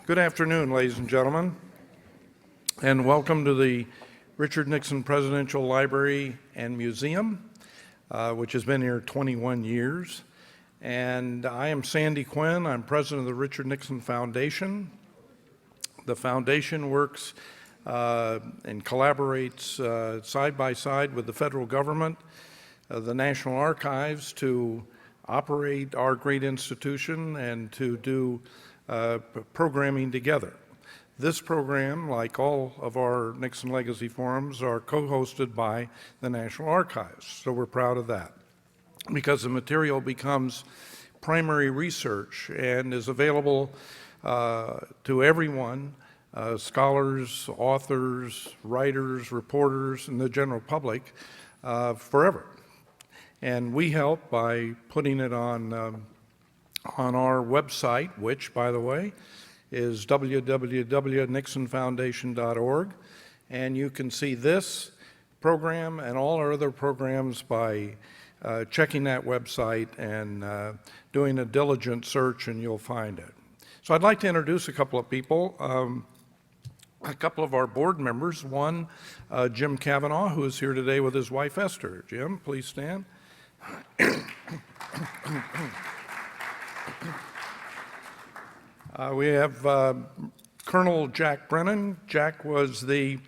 Good afternoon, ladies and gentlemen, and welcome to the Richard Nixon Presidential Library and Museum, which has been here 21 years. And I am Sandy Quinn. I'm president of the Richard Nixon Foundation. The foundation works and collaborates side by side with the federal government, the National Archives, to operate our great institution and to do programming together. This program, like all of our Nixon Legacy Forums, are co-hosted by the National Archives, so we're proud of that, because the material becomes primary research and is available to everyone, scholars, authors, writers, reporters, and the general public forever. And we help by putting it on our website, which, by the way, is www.nixonfoundation.org. And you can see this program and all our other programs by checking that website and doing a diligent search, and you'll find it. So I'd like to introduce a couple of people. A couple of our board members. One, Jim Cavanaugh, who is here today with his wife, Esther. Jim, please stand. We have Colonel Jack Brennan. Jack was the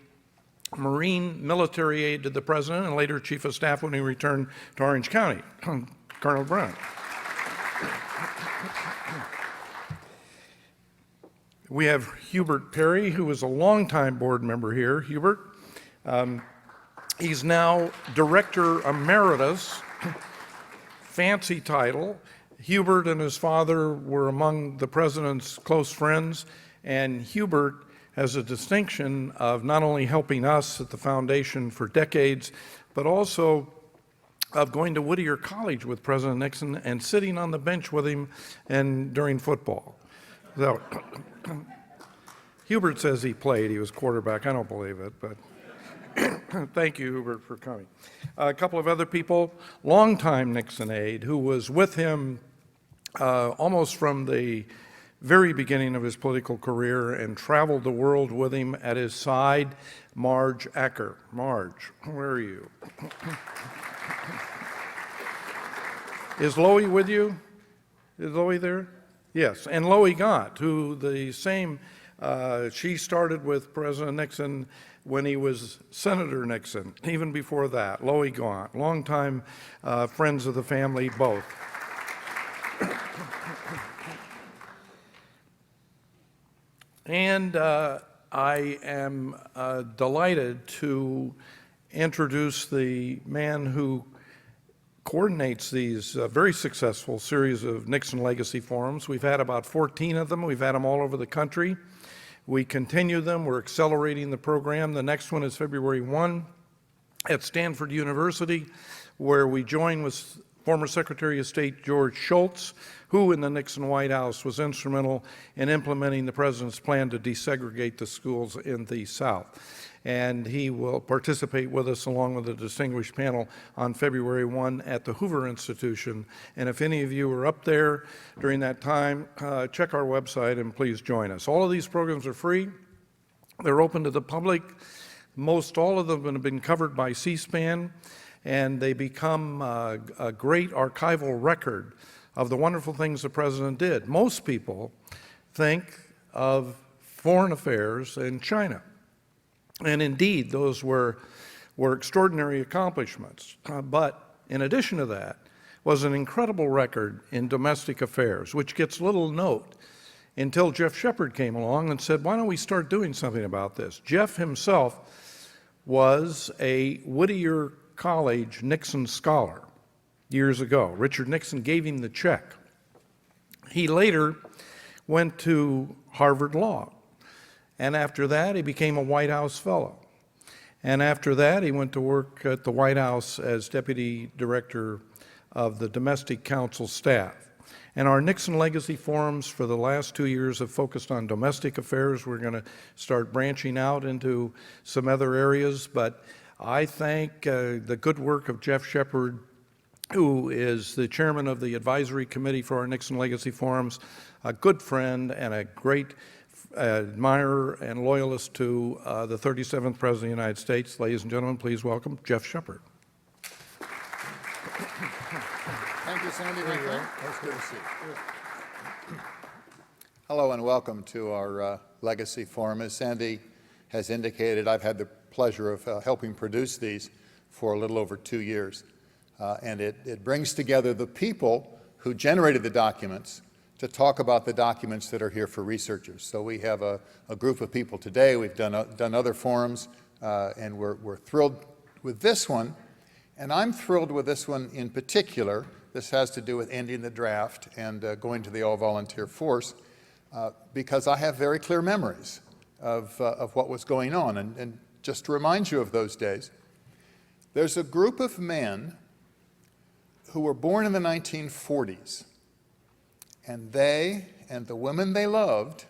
Marine military aide to the President and later Chief of Staff when he returned to Orange County. Colonel Brennan. We have Hubert Perry, who is a longtime board member here. Hubert, he's now Director Emeritus, fancy title. Hubert and his father were among the President's close friends, and Hubert has a distinction of not only helping us at the foundation for decades, but also of going to Whittier College with President Nixon and sitting on the bench with him and during football. So, Hubert says he played. He was quarterback. I don't believe it, but thank you, Hubert, for coming. A couple of other people, longtime Nixon aide, who was with him almost from the very beginning of his political career and traveled the world with him at his side, Marge Acker. Marge, where are you? Is Loie with you? Is Loie there? Yes, and Loie Gaunt, who the same, she started with President Nixon when he was Senator Nixon, even before that. Loie Gaunt, longtime friends of the family, both. And I am delighted to introduce the man who coordinates these very successful series of Nixon Legacy Forums. We've had about 14 of them. We've had them all over the country. We continue them. We're accelerating the program. The next one is February 1 at Stanford University, where we join with former Secretary of State George Shultz, who in the Nixon White House was instrumental in implementing the President's plan to desegregate the schools in the South. And he will participate with us along with a distinguished panel on February 1 at the Hoover Institution. And if any of you are up there during that time, check our website and please join us. All of these programs are free. They're open to the public. Most all of them have been covered by C-SPAN, and they become a great archival record of the wonderful things the President did. Most people think of foreign affairs in China. And indeed, those were extraordinary accomplishments. But in addition to that, was an incredible record in domestic affairs, which gets little note until Jeff Shepard came along and said, why don't we start doing something about this? Jeff himself was a Whittier College Nixon scholar years ago. Richard Nixon gave him the check. He later went to Harvard Law. And after that, he became a White House fellow. And after that, he went to work at the White House as deputy director of the domestic council staff. And our Nixon Legacy Forums for the last 2 years have focused on domestic affairs. We're going to start branching out into some other areas, but I thank the good work of Jeff Shepard, who is the chairman of the advisory committee for our Nixon Legacy Forums, a good friend and a great admirer and loyalist to the 37th President of the United States. Ladies and gentlemen, please welcome Jeff Shepard. Thank you, Sandy. That's good to see you. Hello and welcome to our Legacy Forum. As Sandy has indicated, I've had the pleasure of helping produce these for a little over 2 years. And it brings together the people who generated the documents to talk about the documents that are here for researchers. So we have a group of people today. We've done other forums, and we're thrilled with this one. And I'm thrilled with this one in particular. This has to do with ending the draft and going to the all-volunteer force, because I have very clear memories of what was going on. And just to remind you of those days, there's a group of men who were born in the 1940s, and they and the women they loved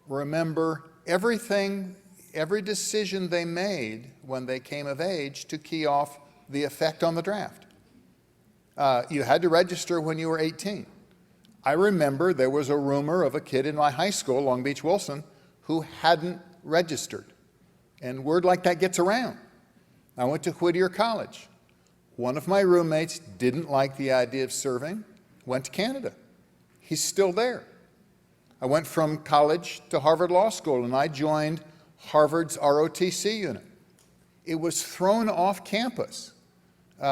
remember everything, every decision they made when they came of age to key off the effect on the draft. You had to register when you were 18. I remember there was a rumor of a kid in my high school, Long Beach Wilson, who hadn't registered. And word like that gets around. I went to Whittier College. One of my roommates didn't like the idea of serving, went to Canada. He's still there. I went from college to Harvard Law School, and I joined Harvard's ROTC unit. It was thrown off campus in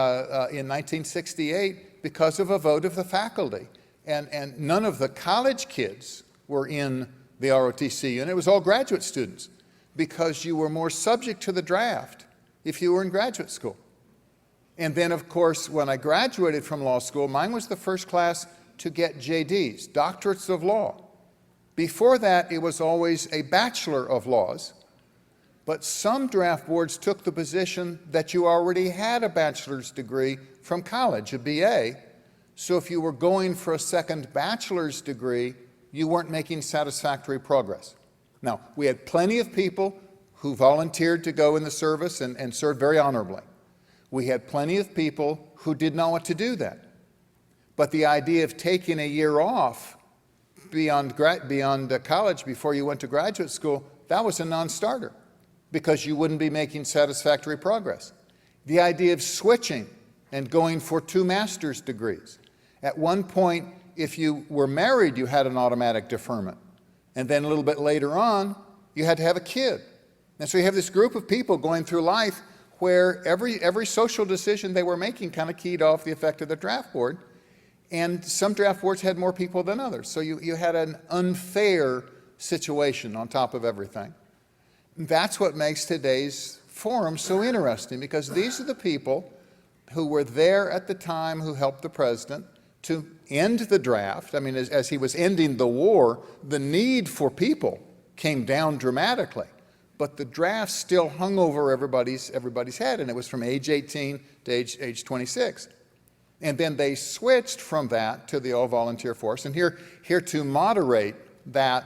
1968 because of a vote of the faculty. And none of the college kids were in the ROTC unit. It was all graduate students, because you were more subject to the draft if you were in graduate school. And then, of course, when I graduated from law school, mine was the first class to get JDs, doctorates of law. Before that, it was always a Bachelor of Laws, but some draft boards took the position that you already had a bachelor's degree from college, a BA, so if you were going for a second bachelor's degree, you weren't making satisfactory progress. Now, we had plenty of people who volunteered to go in the service and served very honorably. We had plenty of people who did not want to do that. But the idea of taking a year off beyond college before you went to graduate school, that was a non-starter, because you wouldn't be making satisfactory progress. The idea of switching and going for 2 master's degrees. At one point, if you were married, you had an automatic deferment. And then a little bit later on, you had to have a kid. And so you have this group of people going through life where every social decision they were making kind of keyed off the effect of the draft board. And some draft boards had more people than others. So you had an unfair situation on top of everything. That's what makes today's forum so interesting, because these are the people who were there at the time who helped the president to end the draft. I mean, as he was ending the war, the need for people came down dramatically. But the draft still hung over everybody's head, and it was from age 18 to age 26. And then they switched from that to the all-volunteer force. And here to moderate that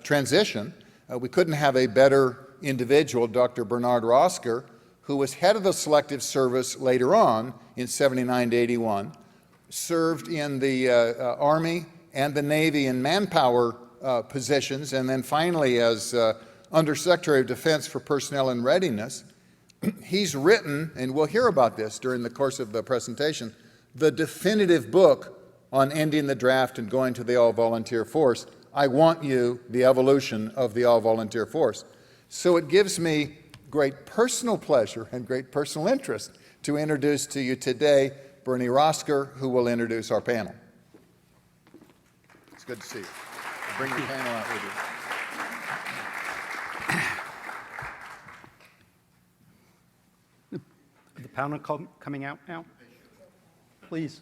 transition, we couldn't have a better individual, Dr. Bernard Rostker, who was head of the Selective Service later on in 79 to 81, served in the Army and the Navy in manpower positions, and then finally as Undersecretary of Defense for Personnel and Readiness. He's written, and we'll hear about this during the course of the presentation, the definitive book on ending the draft and going to the all-volunteer force, I Want You, The Evolution of the All-Volunteer Force. So it gives me great personal pleasure and great personal interest to introduce to you today Bernie Rostker, who will introduce our panel. It's good to see you. I'll bring the panel out with you. The panel coming out now? Please.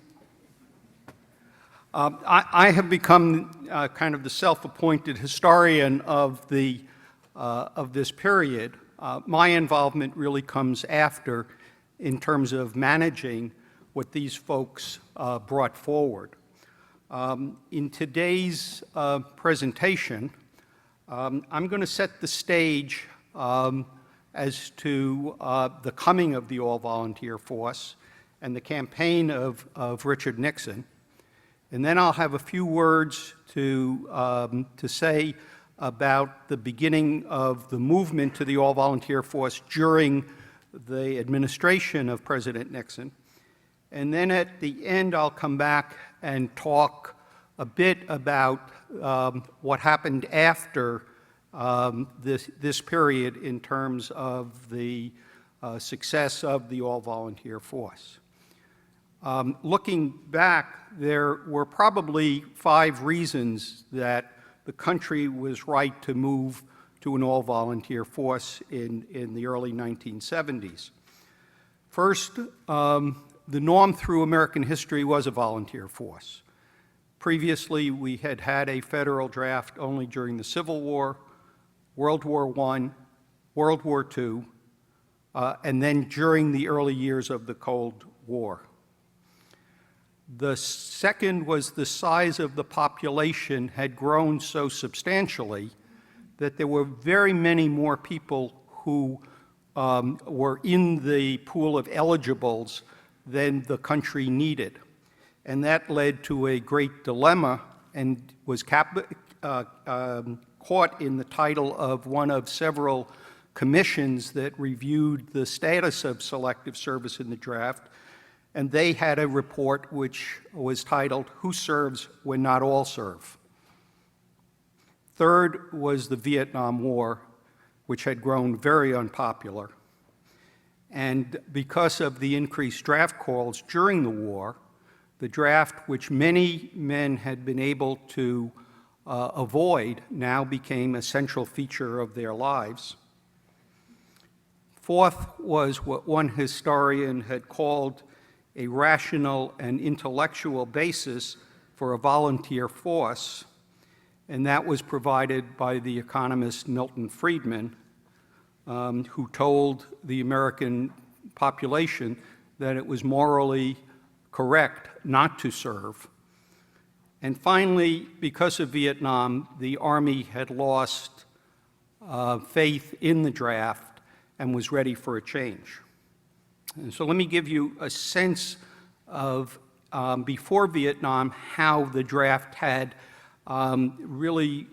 I have become kind of the self-appointed historian of this period. My involvement really comes after, in terms of managing what these folks brought forward. In today's presentation, I'm going to set the stage as to the coming of the all-volunteer force and the campaign of Richard Nixon. And then I'll have a few words to say about the beginning of the movement to the all-volunteer force during the administration of President Nixon. And then at the end, I'll come back and talk a bit about what happened after this period in terms of the success of the all-volunteer force. Looking back, there were probably 5 reasons that the country was right to move to an all-volunteer force in the early 1970s. First, the norm through American history was a volunteer force. Previously, we had had a federal draft only during the Civil War, World War I, World War II, and then during the early years of the Cold War. The second was the size of the population had grown so substantially that there were very many more people who were in the pool of eligibles than the country needed. And that led to a great dilemma and was caught in the title of one of several commissions that reviewed the status of selective service in the draft. And they had a report which was titled, "Who Serves When Not All Serve?" Third was the Vietnam War, which had grown very unpopular. And because of the increased draft calls during the war, the draft, which many men had been able to avoid, now became a central feature of their lives. Fourth was what one historian had called a rational and intellectual basis for a volunteer force, and that was provided by the economist Milton Friedman, who told the American population that it was morally correct not to serve. And finally, because of Vietnam, the Army had lost faith in the draft and was ready for a change. And so let me give you a sense of, before Vietnam, how the draft had really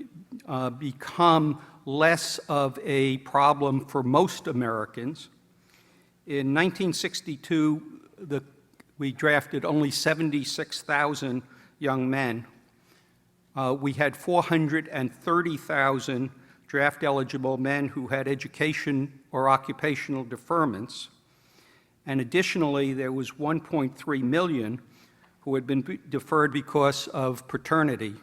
become less of a problem for most Americans. In 1962, we drafted only 76,000 young men. We had 430,000 draft-eligible men who had education or occupational deferments. And additionally, there was 1.3 million who had been deferred because of paternity.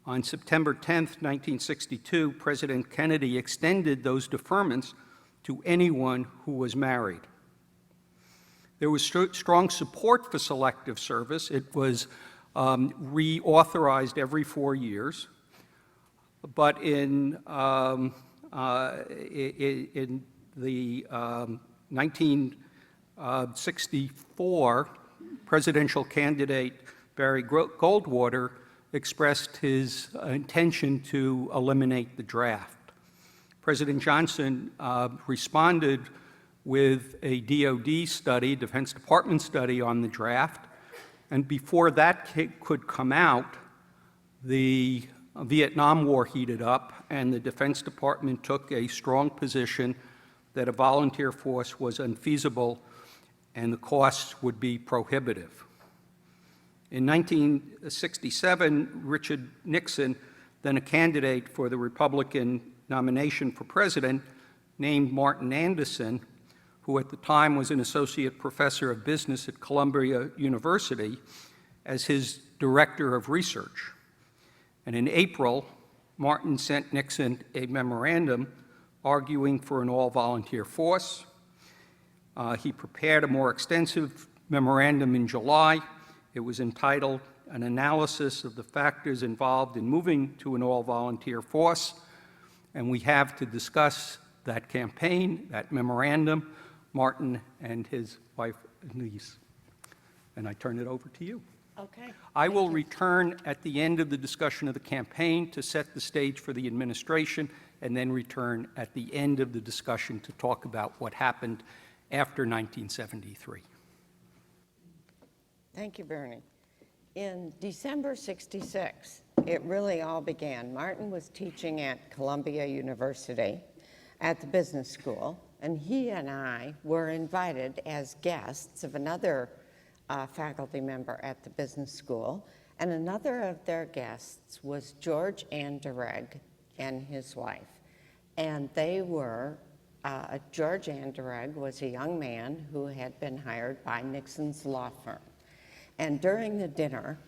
On September 10th, 1962, President Kennedy extended those deferments to anyone who was married. There was strong support for selective service. It was reauthorized every 4 years. But in the 1964, presidential candidate Barry Goldwater expressed his intention to eliminate the draft. President Johnson responded with a DoD study, Defense Department study on the draft, and before that could come out, the Vietnam War heated up, and the Defense Department took a strong position that a volunteer force was unfeasible and the costs would be prohibitive. In 1967, Richard Nixon, then a candidate for the Republican nomination for president, named Martin Anderson, who at the time was an associate professor of business at Columbia University, as his director of research. And in April, Martin sent Nixon a memorandum arguing for an all-volunteer force. He prepared a more extensive memorandum in July. It was entitled An Analysis of the Factors Involved in Moving to an All-Volunteer Force. And we have to discuss that campaign, that memorandum, Martin and his wife, Annelise. And I turn it over to you. Okay. I will return at the end of the discussion of the campaign to set the stage for the administration, and then return at the end of the discussion to talk about what happened after 1973. Thank you, Bernie. In December '66, it really all began. Martin was teaching at Columbia University at the business school, and he and I were invited as guests of another faculty member at the business school, and another of their guests was George Anderegg and his wife. And they were, George Anderegg was a young man who had been hired by Nixon's law firm. And during the dinner,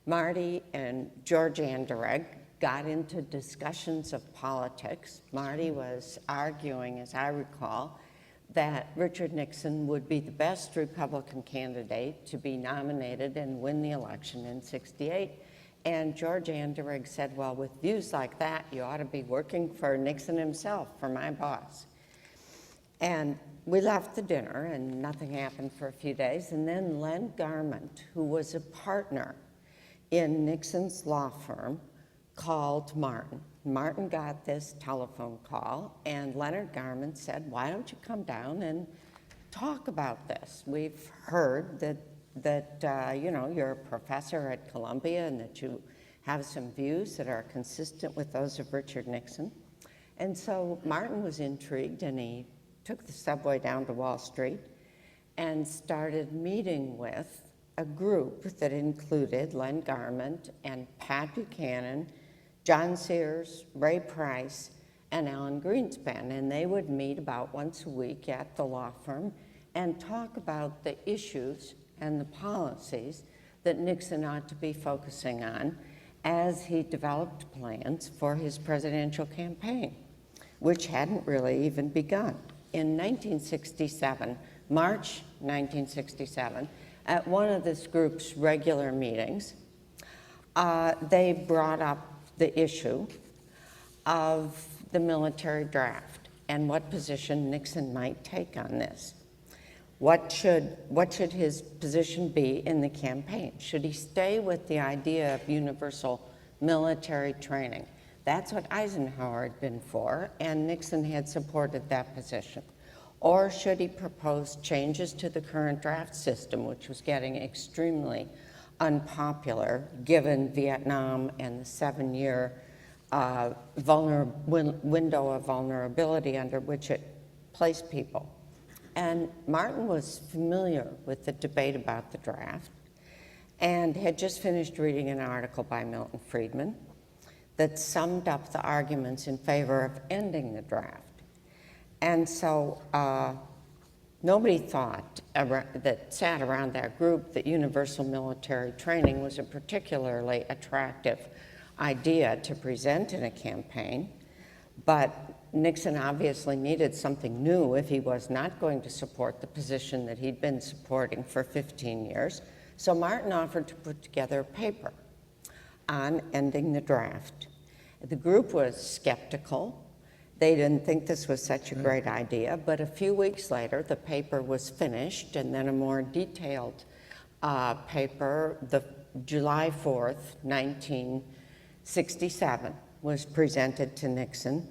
Marty and George Anderegg got into discussions of politics. Marty was arguing, as I recall, that Richard Nixon would be the best Republican candidate to be nominated and win the election in '68. And George Anderegg said, well, with views like that, you ought to be working for Nixon himself, for my boss. And we left the dinner, and nothing happened for a few days. And then Len Garment, who was a partner in Nixon's law firm, called Martin. Martin got this telephone call, and Leonard Garment said, why don't you come down and talk about this? We've heard that you know, you're a professor at Columbia and that you have some views that are consistent with those of Richard Nixon. And so Martin was intrigued, and he took the subway down to Wall Street and started meeting with a group that included Len Garment and Pat Buchanan, John Sears, Ray Price, and Alan Greenspan. And they would meet about once a week at the law firm and talk about the issues and the policies that Nixon ought to be focusing on as he developed plans for his presidential campaign, which hadn't really even begun. In 1967, March 1967, at one of this group's regular meetings, they brought up the issue of the military draft and what position Nixon might take on this. What should his position be in the campaign? Should he stay with the idea of universal military training? That's what Eisenhower had been for, and Nixon had supported that position. Or should he propose changes to the current draft system, which was getting extremely unpopular given Vietnam and the 7-year window of vulnerability under which it placed people? And Martin was familiar with the debate about the draft and had just finished reading an article by Milton Friedman that summed up the arguments in favor of ending the draft. And so nobody thought that sat around that group that universal military training was a particularly attractive idea to present in a campaign, but Nixon obviously needed something new if he was not going to support the position that he'd been supporting for 15 years. So Martin offered to put together a paper on ending the draft. The group was skeptical. They didn't think this was such a great idea, but a few weeks later, the paper was finished, and then a more detailed paper, the July 4th, 1967, was presented to Nixon,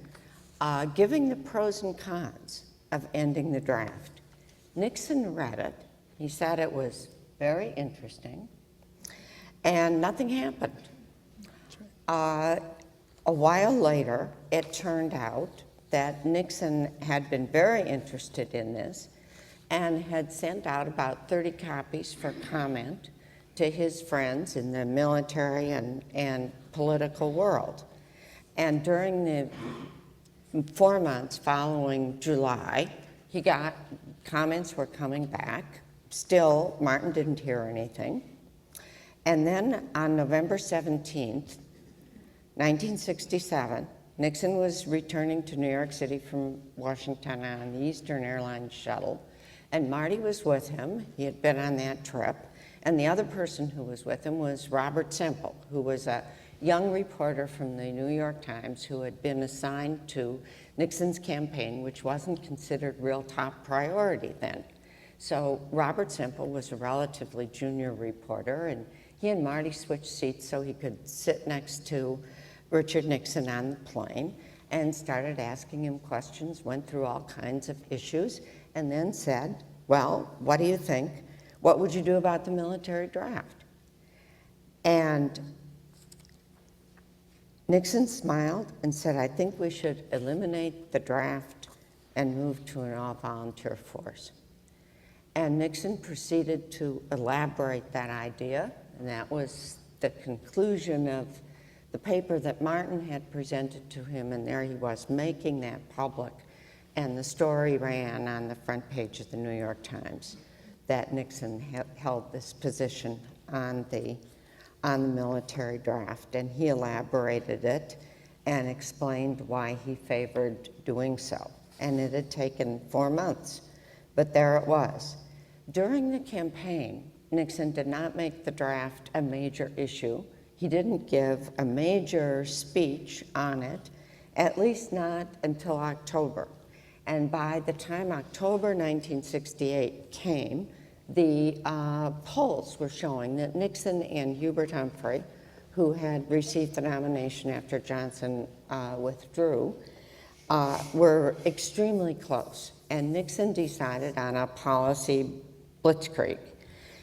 giving the pros and cons of ending the draft. Nixon read it. He said it was very interesting, and nothing happened. A while later, it turned out that Nixon had been very interested in this and had sent out about 30 copies for comment to his friends in the military and political world. And during the 4 months following July, he got comments were coming back. Still, Martin didn't hear anything. And then on November 17th, 1967, Nixon was returning to New York City from Washington on the Eastern Airlines shuttle, and Marty was with him. He had been on that trip, and the other person who was with him was Robert Semple, who was a young reporter from the New York Times who had been assigned to Nixon's campaign, which wasn't considered real top priority then. So Robert Semple was a relatively junior reporter, and he and Marty switched seats so he could sit next to Richard Nixon on the plane, and started asking him questions, went through all kinds of issues, and then said, well, what do you think? What would you do about the military draft? And Nixon smiled and said, "I think we should eliminate the draft and move to an all-volunteer force." And Nixon proceeded to elaborate that idea, and that was the conclusion of the paper that Martin had presented to him, and there he was making that public. And the story ran on the front page of the New York Times that Nixon held this position on the military draft, and he elaborated it and explained why he favored doing so. And it had taken 4 months, but there it was. During the campaign, Nixon did not make the draft a major issue. He didn't give a major speech on it, at least not until October. And by the time October 1968 came, the polls were showing that Nixon and Hubert Humphrey, who had received the nomination after Johnson withdrew, were extremely close. And Nixon decided on a policy blitzkrieg.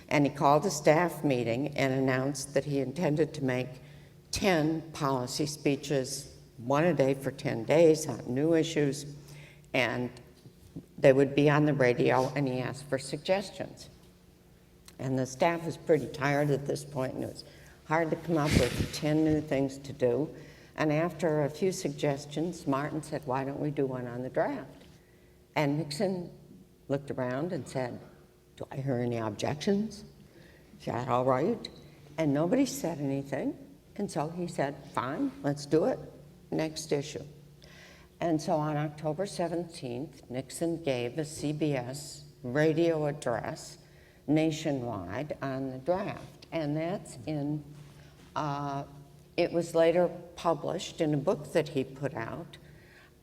And he called a staff meeting and announced that he intended to make 10 policy speeches, one a day for 10 days on new issues, and they would be on the radio, and he asked for suggestions. And the staff was pretty tired at this point, and it was hard to come up with 10 new things to do. And after a few suggestions, Martin said, "Why don't we do one on the draft?" And Nixon looked around and said, "Do I hear any objections? Is that all right?" And nobody said anything. And so he said, "Fine, let's do it. Next issue." And so on October 17th, Nixon gave a CBS radio address nationwide on the draft. And that's in, it was later published in a book that he put out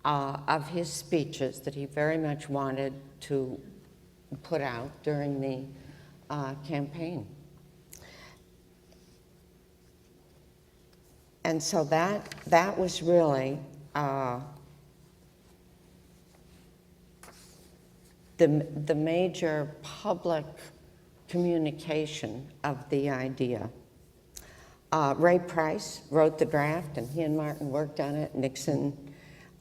of his speeches that he very much wanted to put out during the campaign. And so that was really the major public communication of the idea. Ray Price wrote the draft, and he and Martin worked on it. Nixon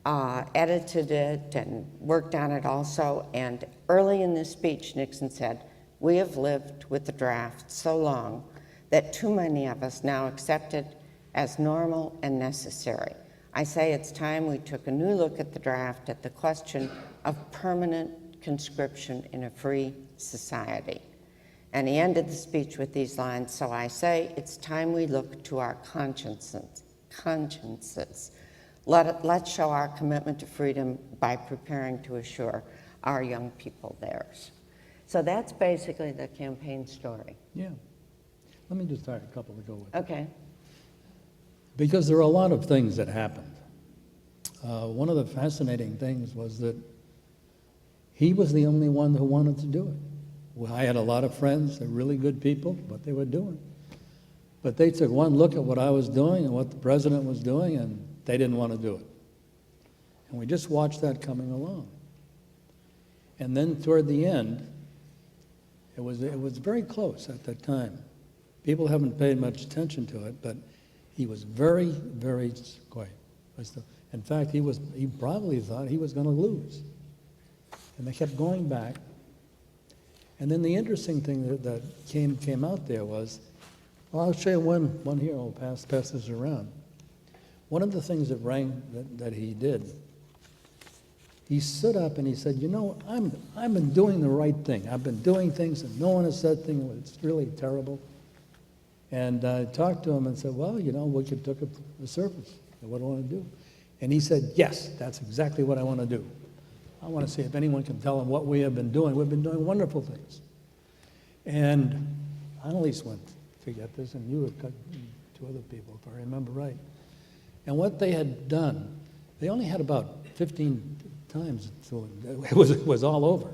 edited it and worked on it also. And early in this speech, Nixon said, "We have lived with the draft so long that too many of us now accept it as normal and necessary. I say it's time we took a new look at the draft, at the question of permanent conscription in a free society." And he ended the speech with these lines, "So I say it's time we look to our consciences. Let's show our commitment to freedom by preparing to assure our young people theirs." So that's basically the campaign story. Yeah. Let me just start a couple to go with. Okay. Because there are a lot of things that happened. One of the fascinating things was that he was the only one who wanted to do it. Well, I had a lot of friends, they're really good people, what they were doing. But they took one look at what I was doing and what the president was doing, and they didn't want to do it. And we just watched that coming along. And then toward the end, it was very close at that time. People haven't paid much attention to it, but he was very, very quiet. In fact, he probably thought he was going to lose. And they kept going back. And then the interesting thing that came out there was, well, I'll show you one here. I'll pass this around. One of the things that he did, he stood up and he said, "You know, I've been doing the right thing. I've been doing things and no one has said things. It's really terrible." And I talked to him and said, "Well, you know, we could take the surface. What do I want to do?" And he said, "Yes, that's exactly what I want to do. I want to see if anyone can tell him what we have been doing. We've been doing wonderful things." And Annelise went to get this, and you were two other people, if I remember right. And what they had done, they only had about 15 times, so it was all over.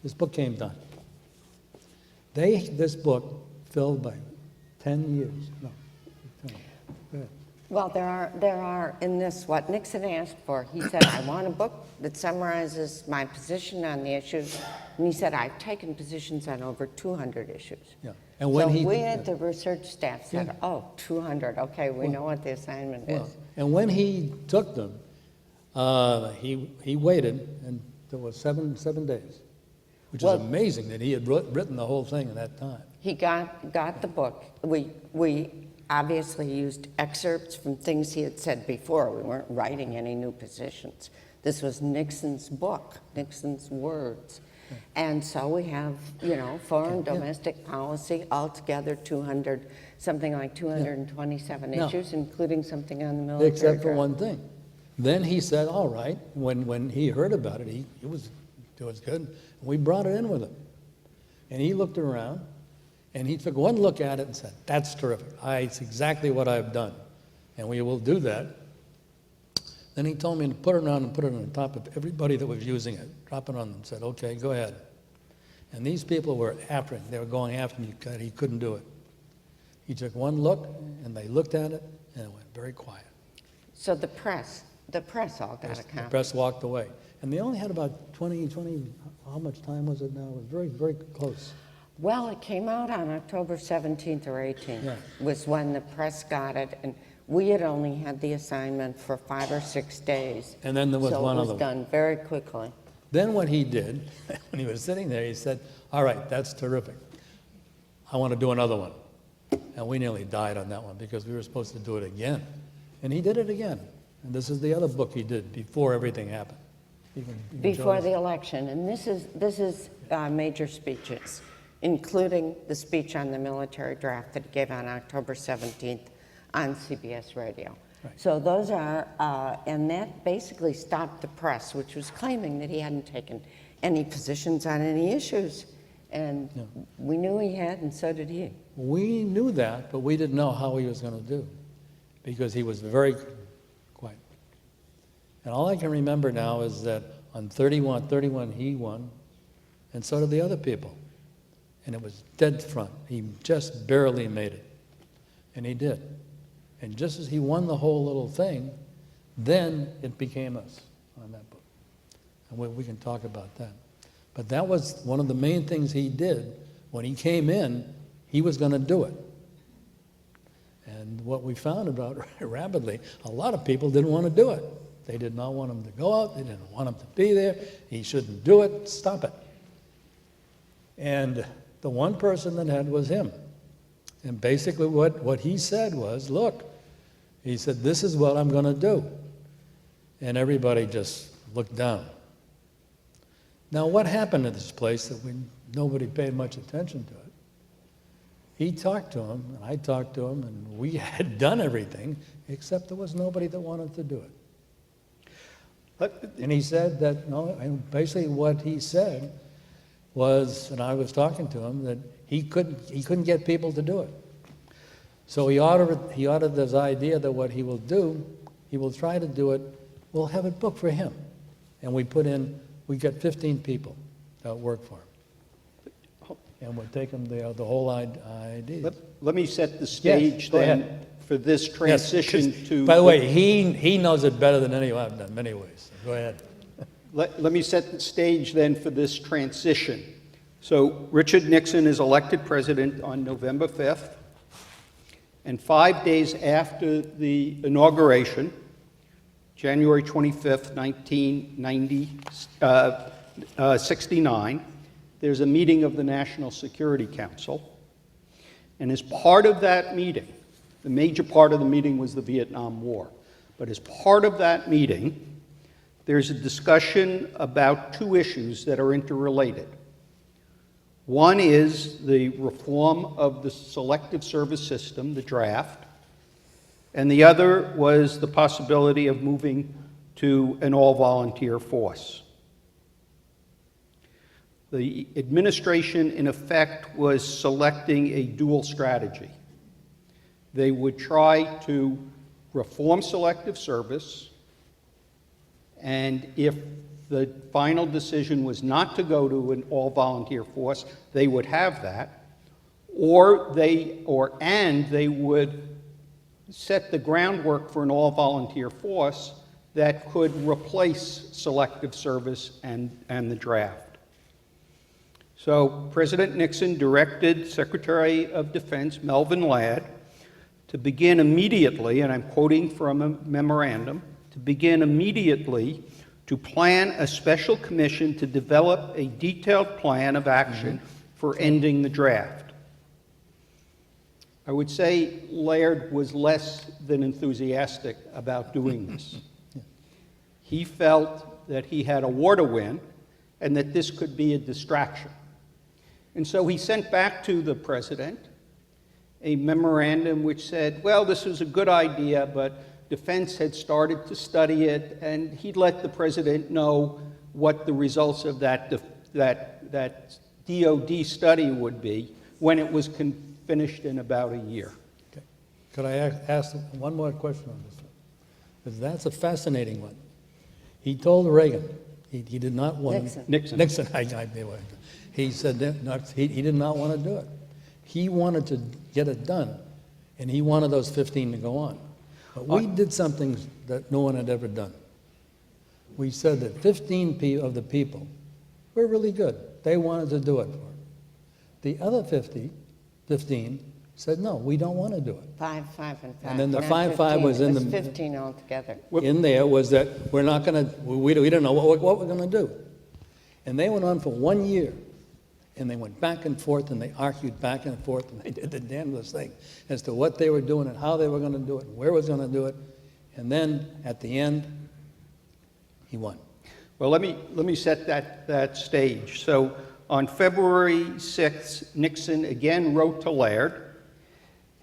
This book came done. This book filled by 10 years. No, 10. Go ahead. Well, there are in this what Nixon asked for. He said, "I want a book that summarizes my position on the issues." And he said, "I've taken positions on over 200 issues." Yeah. And when So he, we at the research staff said, Yeah. oh, 200, okay, we know what the assignment well, is. and when he took them, he waited, and there was seven days, which is Well- amazing that he had written the whole thing in that time. He got the book. We obviously used excerpts from things he had said before. We weren't writing any new positions. This was Nixon's book, Nixon's words. And so we have, foreign domestic policy, altogether 200, something like 227 No. issues, including something on the military. Except for draft. one thing. Then he said, all right, when he heard about it, it was good. We brought it in with him. And he looked around, and he took one look at it and said, that's terrific. It's exactly what I've done. And we will do that. Then he told me to put it on and put it on the top of everybody that was using it. Drop it on them and said, okay, go ahead. And these people were after him. They were going after him. He couldn't do it. He took one look, and they looked at it, and it went very quiet. So the press all got a The copy. press walked away. And they only had about 20, how much time was it now? It was very, very close. Well, it came out on October 17th or 18th, Yeah. was when the press got it, and we had only had the assignment for 5 or 6 days. And then there was one So it other was one. done very quickly. Then what he did, when he was sitting there, he said, all right, that's terrific. I want to do another one. And we nearly died on that one because we were supposed to do it again. And he did it again. And this is the other book he did before everything happened. Even Before chose- the election, and this is major speeches, including the speech on the military draft that he gave on October 17th on CBS Radio. Right. So those are, and that basically stopped the press, which was claiming that he hadn't taken any positions on any issues. And we knew he had, and so did he. We knew that, but we didn't know how he was going to do because he was very quiet. And all I can remember now is that on 31 he won, and so did the other people. And it was dead front. He just barely made it. And he did. And just as he won the whole little thing, then it became us on that book. And we can talk about that. But that was one of the main things he did. When he came in, he was going to do it. And what we found about rapidly, a lot of people didn't want to do it. They did not want him to go out. They didn't want him to be there. He shouldn't do it. Stop it. And the one person that had was him. And basically what he said was, look, he said, this is what I'm going to do. And everybody just looked down. Now, what happened at this place that nobody paid much attention to it? He talked to him, and I talked to him, and we had done everything, except there was nobody that wanted to do it. And he said that, no, and basically what he said was, and I was talking to him, that he couldn't get people to do it. So he ordered this idea that what he will do, he will try to do it, we'll have it booked for him. And we get 15 people that work for him. And we'll take them the whole idea. Let me set the stage go then ahead. for this transition to... By the way, he knows it better than anyone I've done in many ways. So go ahead. Let me set the stage then for this transition. So Richard Nixon is elected president on November 5th, and 5 days after the inauguration, January 25th, 1969, there's a meeting of the National Security Council. And as part of that meeting, the major part of the meeting was the Vietnam War, but as part of that meeting, there's a discussion about two issues that are interrelated. One is the reform of the Selective Service System, the draft, and the other was the possibility of moving to an all-volunteer force. The administration, in effect, was selecting a dual strategy. They would try to reform selective service, and if the final decision was not to go to an all-volunteer force, they would have that, or they would set the groundwork for an all-volunteer force that could replace selective service and the draft. So President Nixon directed Secretary of Defense Melvin Ladd to begin immediately, and I'm quoting from a memorandum, to begin immediately to plan a special commission to develop a detailed plan of action for ending the draft. I would say Laird was less than enthusiastic about doing this. He felt that he had a war to win and that this could be a distraction. And so he sent back to the president a memorandum which said, well, this was a good idea, but Defense had started to study it, and he'd let the president know what the results of that DOD study would be when it was finished in about a year. Okay. Could I ask one more question on this one? Because that's a fascinating one. He told Reagan he did not want Nixon. He said that he did not want to do it. He wanted to get it done, and he wanted those 15 to go on. But we did something that no one had ever done. We said that 15 of the people were really good. They wanted to do it for him. The other 15 said, no, we don't want to do it. 5, 5, and 5. And then the not 5, 5 was 15. in It the 15 altogether. in there was that we're not going to, we don't know what we're going to do. And they went on for 1 year, and they went back and forth, and they argued back and forth, and they did the damnedest thing as to what they were doing and how they were going to do it and where was going to do it. And then at the end, he won. Well, let me set that stage. So on February 6th, Nixon again wrote to Laird,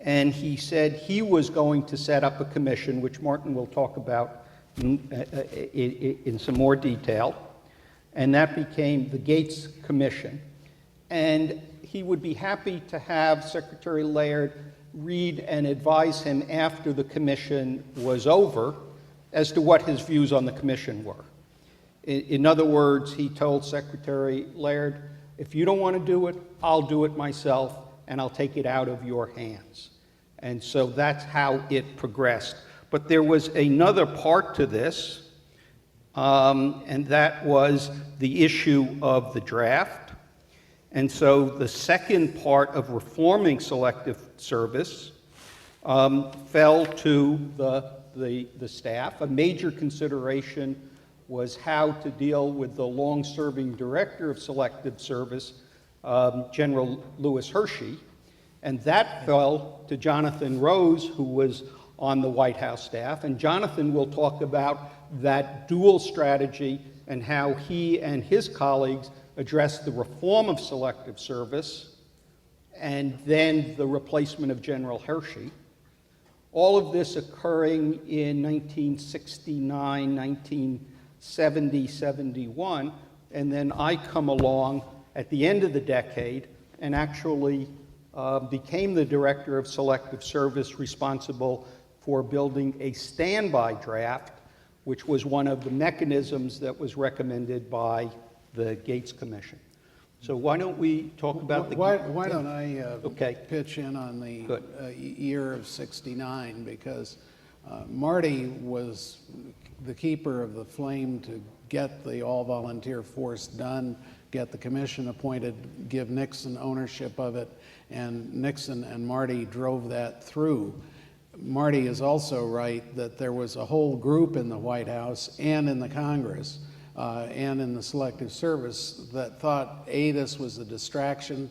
and he said he was going to set up a commission, which Martin will talk about in some more detail, and that became the Gates Commission. And he would be happy to have Secretary Laird read and advise him after the commission was over as to what his views on the commission were. In other words, he told Secretary Laird, if you don't want to do it, I'll do it myself, and I'll take it out of your hands. And so that's how it progressed. But there was another part to this, and that was the issue of the draft. And so the second part of reforming Selective Service fell to the staff. A major consideration was how to deal with the long-serving director of Selective Service, General Lewis Hershey, and that fell to Jonathan Rose, who was on the White House staff. And Jonathan will talk about that dual strategy and how he and his colleagues addressed the reform of Selective Service and then the replacement of General Hershey. All of this occurring in 1969, 1970, 71, and then I come along at the end of the decade and actually became the director of Selective Service, responsible for building a standby draft, which was one of the mechanisms that was recommended by the Gates Commission. So why don't we talk about the... Why don't I Okay. pitch in on the year of '69, because Marty was the keeper of the flame to get the all-volunteer force done, get the commission appointed, give Nixon ownership of it, and Nixon and Marty drove that through. Marty is also right that there was a whole group in the White House and in the Congress and in the Selective Service that thought, A, this was a distraction,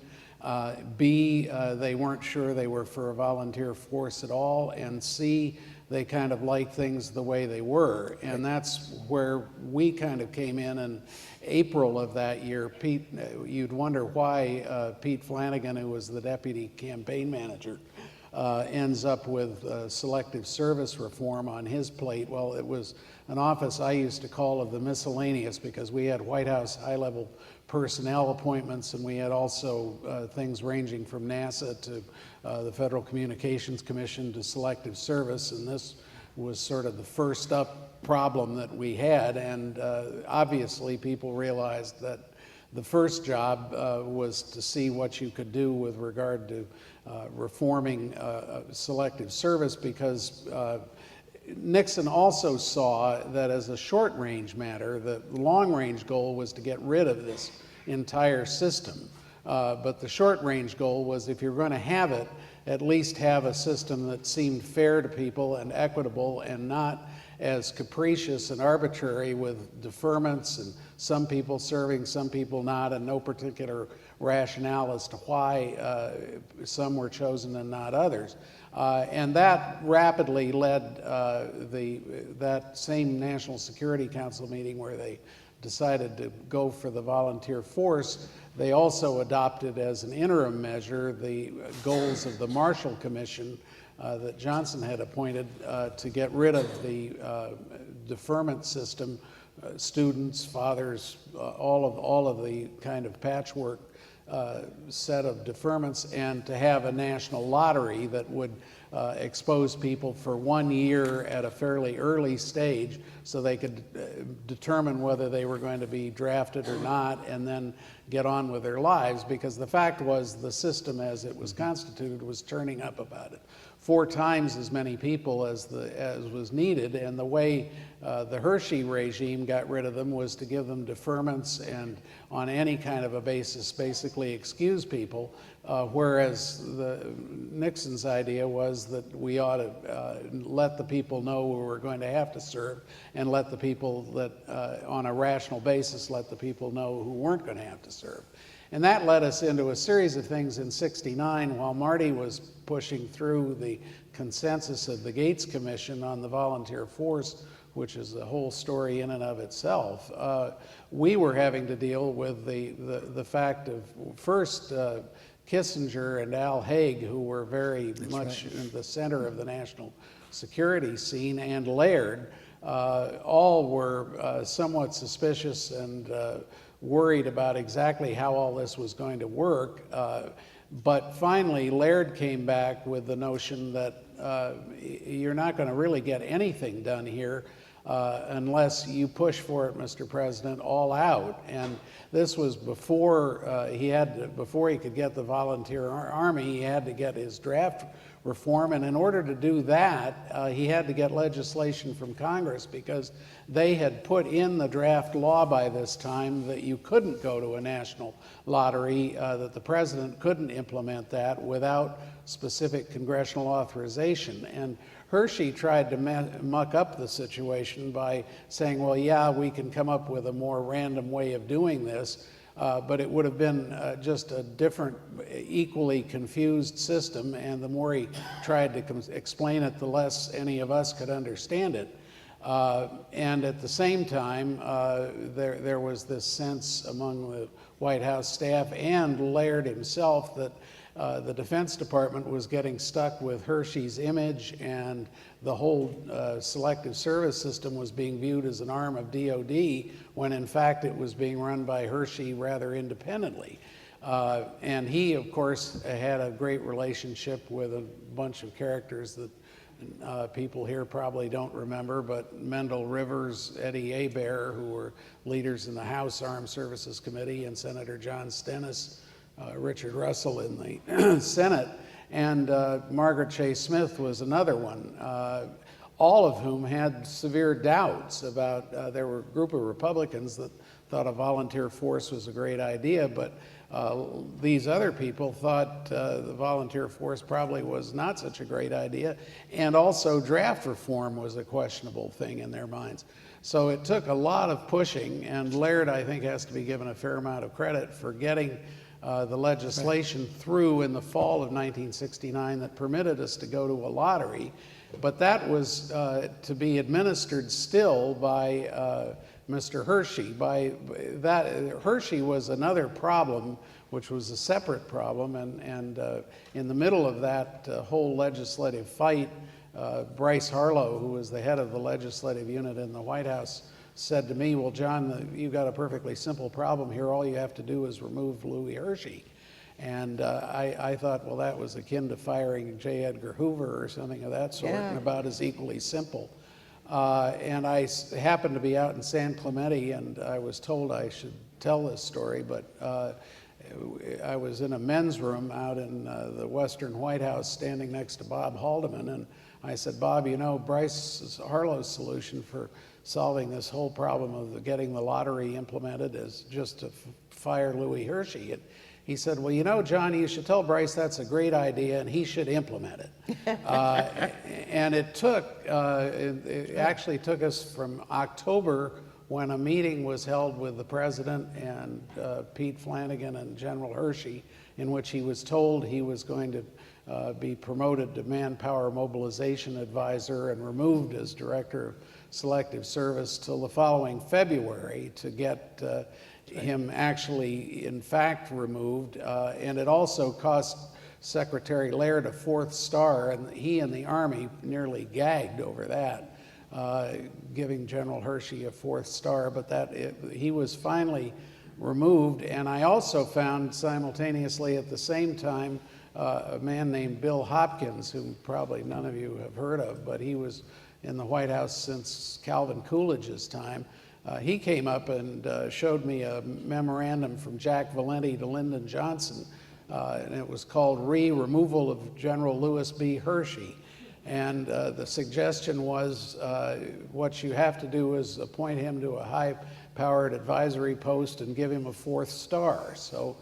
B, they weren't sure they were for a volunteer force at all, and C, they kind of liked things the way they were. And that's where we kind of came in April of that year. Pete, you'd wonder why Pete Flanagan, who was the deputy campaign manager, ends up with Selective Service reform on his plate. Well, it was an office I used to call of the miscellaneous, because we had White House high-level personnel appointments, and we had also things ranging from NASA to the Federal Communications Commission to Selective Service, and this was sort of the first up problem that we had, and obviously people realized that the first job was to see what you could do with regard to reforming Selective Service, because Nixon also saw that as a short-range matter, the long-range goal was to get rid of this entire system. But the short-range goal was, if you're going to have it, at least have a system that seemed fair to people and equitable and not as capricious and arbitrary, with deferments and some people serving, some people not, and no particular rationale as to why some were chosen and not others. And that rapidly led that same National Security Council meeting where they decided to go for the volunteer force. They also adopted as an interim measure the goals of the Marshall Commission that Johnson had appointed to get rid of the deferment system, students, fathers, all of the kind of patchwork set of deferments, and to have a national lottery that would expose people for 1 year at a fairly early stage so they could determine whether they were going to be drafted or not, and then get on with their lives, because the fact was the system as it was constituted was turning up about it 4 times as many people as was needed. And the way the Hershey regime got rid of them was to give them deferments and on any kind of a basis basically excuse people, whereas Nixon's idea was that we ought to let the people know who were going to have to serve, and let the people that on a rational basis let the people know who weren't going to have to serve. And that led us into a series of things in '69 while Marty was pushing through the consensus of the Gates Commission on the volunteer force, which is a whole story in and of itself. We were having to deal with the fact of, first, Kissinger and Al Haig, who were very much in the center of the national security scene, and Laird, all were somewhat suspicious and worried about exactly how all this was going to work. But finally, Laird came back with the notion that you're not going to really get anything done here unless you push for it, Mr. President, all out. And this was before before he could get the volunteer army, he had to get his draft reform. And in order to do that, he had to get legislation from Congress, because they had put in the draft law by this time that you couldn't go to a national lottery, that the president couldn't implement that without specific congressional authorization. And Hershey tried to muck up the situation by saying, well, yeah, we can come up with a more random way of doing this, but it would have been just a different, equally confused system, and the more he tried to explain it, the less any of us could understand it. And at the same time, there was this sense among the White House staff and Laird himself that the Defense Department was getting stuck with Hershey's image, and the whole Selective Service system was being viewed as an arm of DOD, when in fact it was being run by Hershey rather independently. And he, of course, had a great relationship with a bunch of characters that people here probably don't remember, but Mendel Rivers, Eddie Hebert, who were leaders in the House Armed Services Committee, and Senator John Stennis, Richard Russell in the Senate, and Margaret Chase Smith was another one, all of whom had severe doubts about, there were a group of Republicans that thought a volunteer force was a great idea, but these other people thought the volunteer force probably was not such a great idea, and also draft reform was a questionable thing in their minds. So it took a lot of pushing, and Laird, I think, has to be given a fair amount of credit for getting the legislation through in the fall of 1969 that permitted us to go to a lottery. But that was to be administered still by Mr. Hershey. Hershey was another problem, which was a separate problem, and in the middle of that whole legislative fight, Bryce Harlow, who was the head of the legislative unit in the White House, said to me, well, John, you've got a perfectly simple problem here. All you have to do is remove Louis Hershey. And I thought, well, that was akin to firing J. Edgar Hoover or something of that sort, and about as equally simple. And I happened to be out in San Clemente, and I was told I should tell this story, but I was in a men's room out in the Western White House standing next to Bob Haldeman, and I said, Bob, you know, Bryce Harlow's solution for solving this whole problem of getting the lottery implemented is just to fire Louis Hershey. he said, well, you know, John, you should tell Bryce that's a great idea and he should implement it. And it actually took us from October, when a meeting was held with the president and Pete Flanagan and General Hershey, in which he was told he was going to be promoted to Manpower Mobilization Advisor and removed as Director of Selective Service, till the following February to get him actually, in fact, removed. And it also cost Secretary Laird a 4th star, and he and the Army nearly gagged over that, giving General Hershey a 4th star, but he was finally removed. And I also found simultaneously at the same time a man named Bill Hopkins, whom probably none of you have heard of, but he was in the White House since Calvin Coolidge's time. He came up and showed me a memorandum from Jack Valenti to Lyndon Johnson, and it was called Removal of General Lewis B. Hershey. And the suggestion was what you have to do is appoint him to a high-powered advisory post and give him a 4th star. So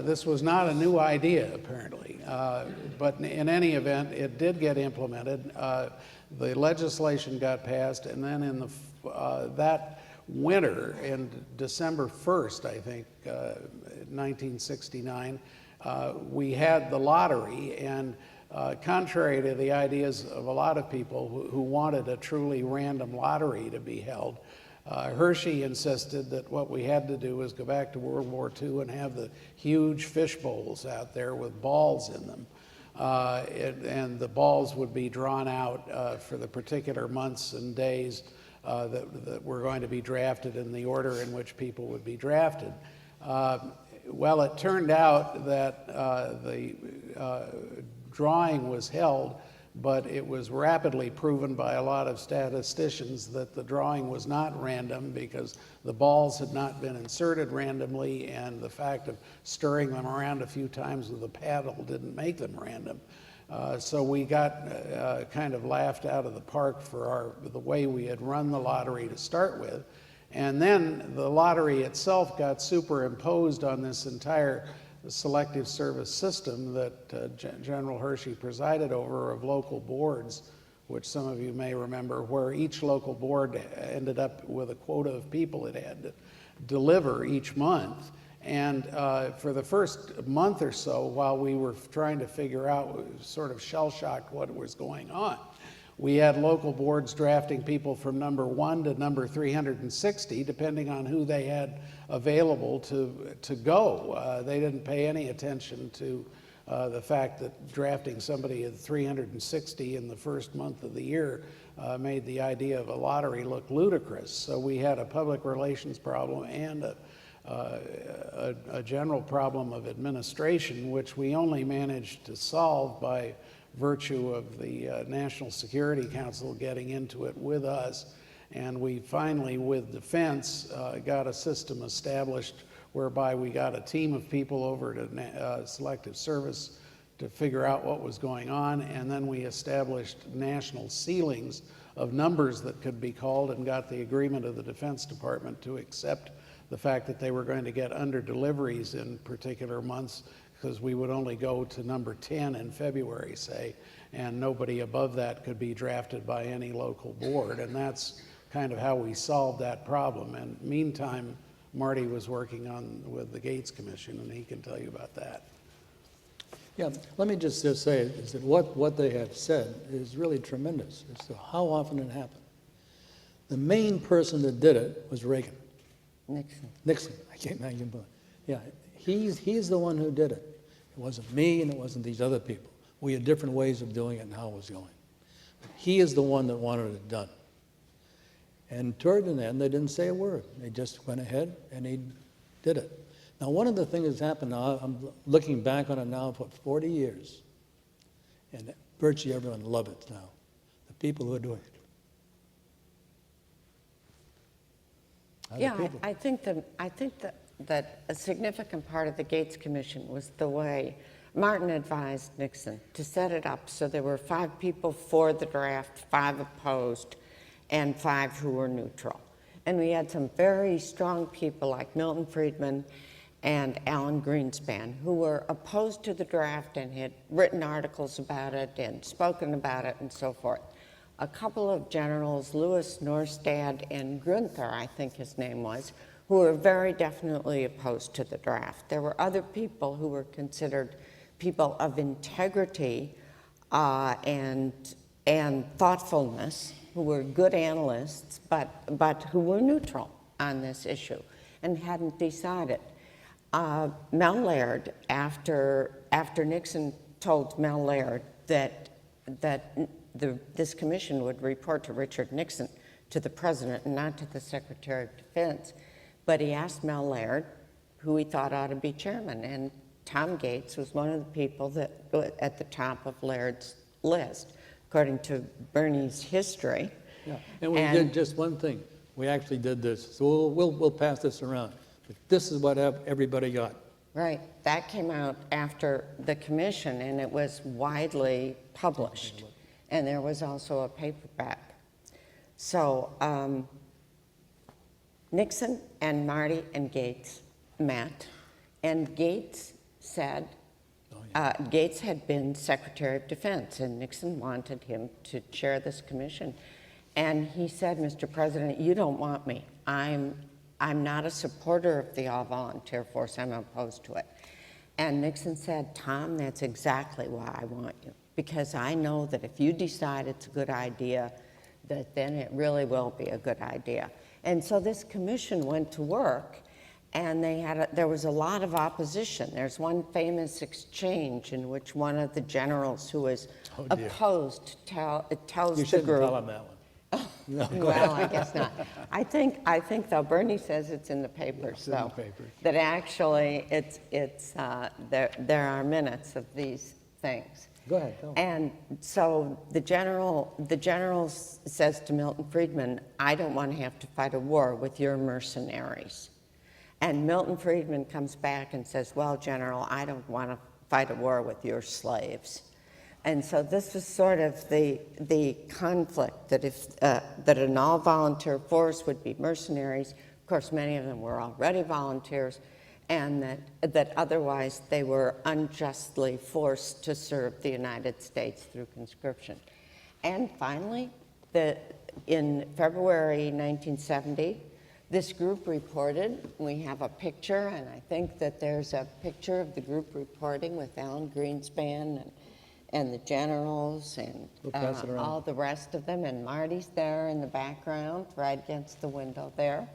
this was not a new idea, apparently. But in any event, it did get implemented. The legislation got passed, and then in that winter, in December 1st, I think, 1969, we had the lottery, and contrary to the ideas of a lot of people who wanted a truly random lottery to be held, Hershey insisted that what we had to do was go back to World War II and have the huge fish bowls out there with balls in them. And the balls would be drawn out for the particular months and days that were going to be drafted in the order in which people would be drafted. Well, it turned out that the drawing was held, but it was rapidly proven by a lot of statisticians that the drawing was not random, because the balls had not been inserted randomly, and the fact of stirring them around a few times with a paddle didn't make them random. So we got kind of laughed out of the park for the way we had run the lottery to start with. And then the lottery itself got superimposed on this entire selective service system that General Hershey presided over, of local boards, which some of you may remember, where each local board ended up with a quota of people it had to deliver each month. And for the first month or so, while we were trying to figure out, sort of shell-shocked what was going on, we had local boards drafting people from number 1 to number 360, depending on who they had available to go. They didn't pay any attention to the fact that drafting somebody at 360 in the first month of the year made the idea of a lottery look ludicrous. So we had a public relations problem and a general problem of administration, which we only managed to solve by virtue of the National Security Council getting into it with us. And we finally, with Defense, got a system established whereby we got a team of people over to Selective Service to figure out what was going on, and then we established national ceilings of numbers that could be called, and got the agreement of the Defense Department to accept the fact that they were going to get under deliveries in particular months, because we would only go to number 10 in February, say, and nobody above that could be drafted by any local board. And that's kind of how we solved that problem. And meantime, Marty was working with the Gates Commission, and he can tell you about that. Yeah, let me just say is that what they have said is really tremendous as to how often it happened. The main person that did it was Reagan. Nixon. I can't imagine, but yeah, he's the one who did it. It wasn't me, and it wasn't these other people. We had different ways of doing it and how it was going. But he is the one that wanted it done. And toward the end, they didn't say a word. They just went ahead and he did it. Now, one of the things that's happened now, I'm looking back on it now for 40 years, and virtually everyone loves it now, the people who are doing it. Yeah, I think that a significant part of the Gates Commission was the way Martin advised Nixon to set it up so there were 5 people for the draft, 5 opposed, and 5 who were neutral. And we had some very strong people like Milton Friedman and Alan Greenspan, who were opposed to the draft and had written articles about it and spoken about it and so forth. A couple of generals, Louis Norstad and Gunther, I think his name was, who were very definitely opposed to the draft. There were other people who were considered people of integrity and thoughtfulness, who were good analysts, but who were neutral on this issue and hadn't decided. Mel Laird, after Nixon told Mel Laird that this commission would report to Richard Nixon, to the president, and not to the Secretary of Defense, but he asked Mel Laird who he thought ought to be chairman, and Tom Gates was one of the people that at the top of Laird's list, according to Bernie's history. Yeah, and we did just one thing. We actually did this, so we'll pass this around. But this is what everybody got. Right, that came out after the commission, and it was widely published. And there was also a paperback. So Nixon and Marty and Gates met, and Gates said, Gates had been Secretary of Defense, and Nixon wanted him to chair this commission. And he said, Mr. President, you don't want me. I'm not a supporter of the all-volunteer force. I'm opposed to it. And Nixon said, Tom, that's exactly why I want you, because I know that if you decide it's a good idea, that then it really will be a good idea. And so this commission went to work, and there was a lot of opposition. There's one famous exchange in which one of the generals who was opposed tells the group. You shouldn't tell him that one. No, well, I guess not. I think though, Bernie says it's in the papers, in the papers. that actually there are minutes of these things. Go ahead, tell me. And so the general says to Milton Friedman, I don't want to have to fight a war with your mercenaries. And Milton Friedman comes back and says, well, General, I don't want to fight a war with your slaves. And so this was sort of the conflict that an all-volunteer force would be mercenaries. Of course, many of them were already volunteers, and that otherwise they were unjustly forced to serve the United States through conscription. And finally, in February 1970, this group reported. We have a picture, and I think that there's a picture of the group reporting with Alan Greenspan and the generals and all the rest of them, and Marty's there in the background, right against the window there.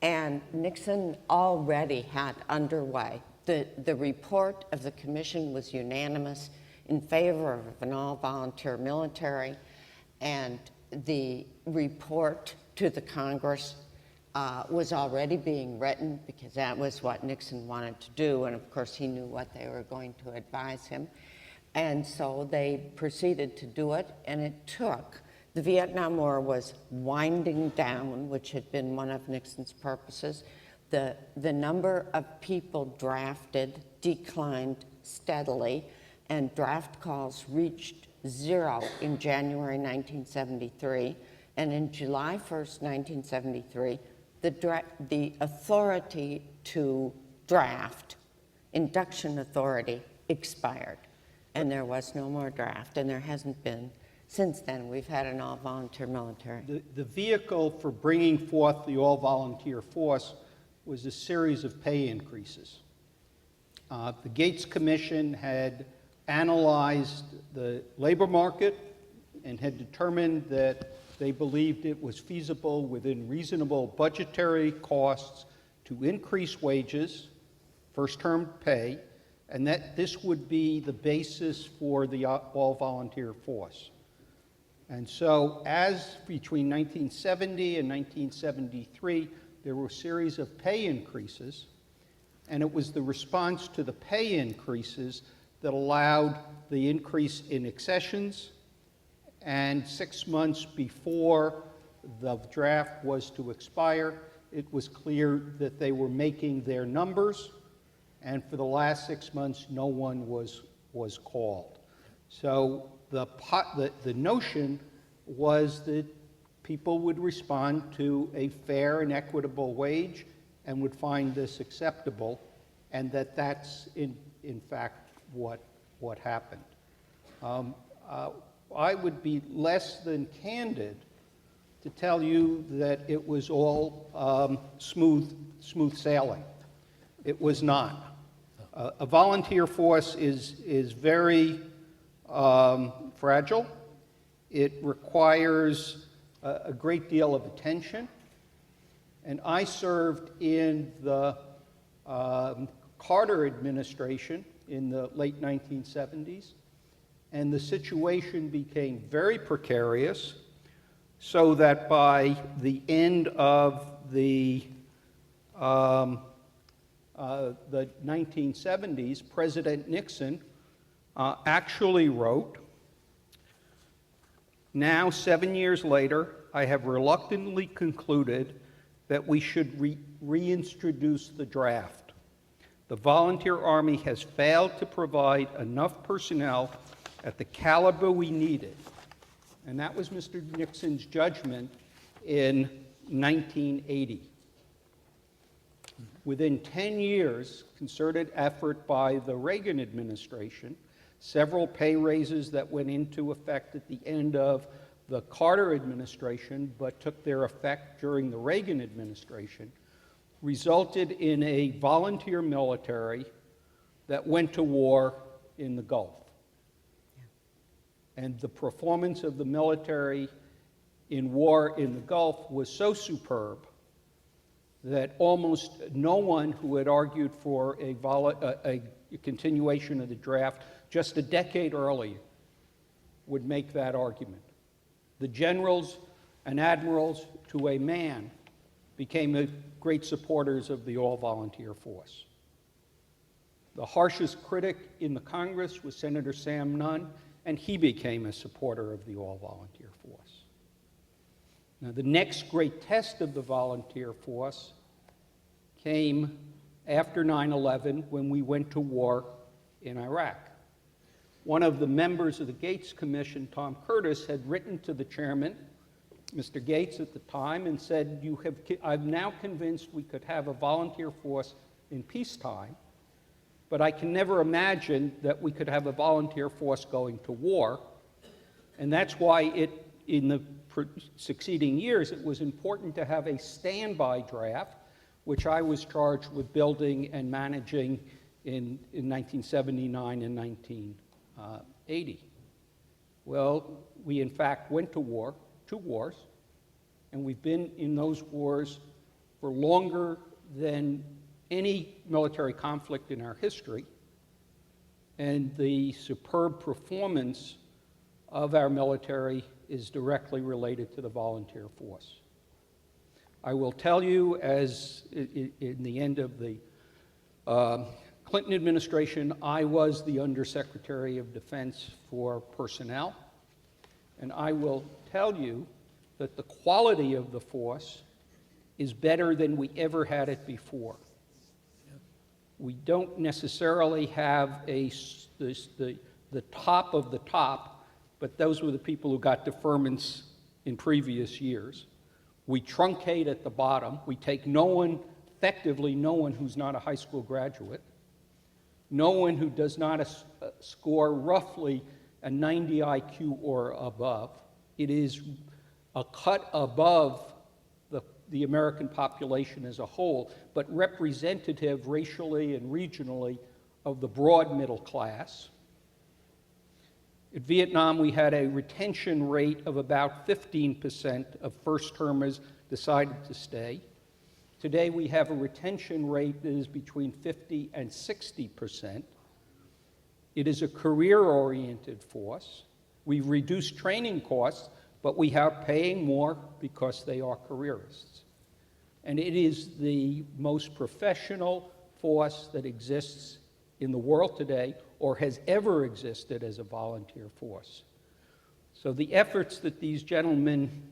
And Nixon already had underway. The report of the commission was unanimous in favor of an all-volunteer military, and the report to the Congress was already being written, because that was what Nixon wanted to do, and of course he knew what they were going to advise him. And so they proceeded to do it, and it took. The Vietnam War was winding down, which had been one of Nixon's purposes. The number of people drafted declined steadily, and draft calls reached 0 in January 1973. And in July 1st, 1973, the authority to draft, induction authority, expired. And there was no more draft, and there hasn't been. Since then, we've had an all-volunteer military. The vehicle for bringing forth the all-volunteer force was a series of pay increases. The Gates Commission had analyzed the labor market and had determined that they believed it was feasible within reasonable budgetary costs to increase wages, first-term pay, and that this would be the basis for the all-volunteer force. And so as between 1970 and 1973, there were a series of pay increases, and it was the response to the pay increases that allowed the increase in accessions, and 6 months before the draft was to expire, it was clear that they were making their numbers, and for the last 6 months, no one was called. So the notion was that people would respond to a fair and equitable wage and would find this acceptable. and that's in fact what happened. I would be less than candid to tell you that it was all smooth sailing. It was not. A volunteer force is very fragile. It requires a great deal of attention. And I served in the Carter administration in the late 1970s, and the situation became very precarious, so that by the end of the 1970s, President Nixon actually wrote, "Now, 7 years later, I have reluctantly concluded that we should reintroduce the draft. The volunteer army has failed to provide enough personnel at the caliber we needed." And that was Mr. Nixon's judgment in 1980. Within 10 years, concerted effort by the Reagan administration, several pay raises that went into effect at the end of the Carter administration but took their effect during the Reagan administration, resulted in a volunteer military that went to war in the Gulf. And the performance of the military in war in the Gulf was so superb that almost no one who had argued for a continuation of the draft just a decade earlier would make that argument. The generals and admirals, to a man, became great supporters of the all-volunteer force. The harshest critic in the Congress was Senator Sam Nunn, and he became a supporter of the all-volunteer force. Now, the next great test of the volunteer force came after 9/11, when we went to war in Iraq. One of the members of the Gates Commission, Tom Curtis, had written to the chairman, Mr. Gates at the time, and said, "I'm now convinced we could have a volunteer force in peacetime, but I can never imagine that we could have a volunteer force going to war." And that's why in the succeeding years, it was important to have a standby draft, which I was charged with building and managing in 1979 and 1980. Well, we in fact went to war, 2 wars, and we've been in those wars for longer than any military conflict in our history, and the superb performance of our military is directly related to the volunteer force. I will tell you, as in the end of the Clinton administration, I was the Undersecretary of Defense for Personnel, and I will tell you that the quality of the force is better than we ever had it before. We don't necessarily have the top of the top, but those were the people who got deferments in previous years. We truncate at the bottom. We take effectively no one who's not a high school graduate, no one who does not score roughly a 90 IQ or above. It is a cut above the American population as a whole, but representative racially and regionally of the broad middle class. In Vietnam, we had a retention rate of about 15% of first-termers decided to stay. Today, we have a retention rate that is between 50 and 60%. It is a career-oriented force. We've reduced training costs, but we are paying more because they are careerists. And it is the most professional force that exists in the world today, or has ever existed as a volunteer force. So the efforts that these gentlemen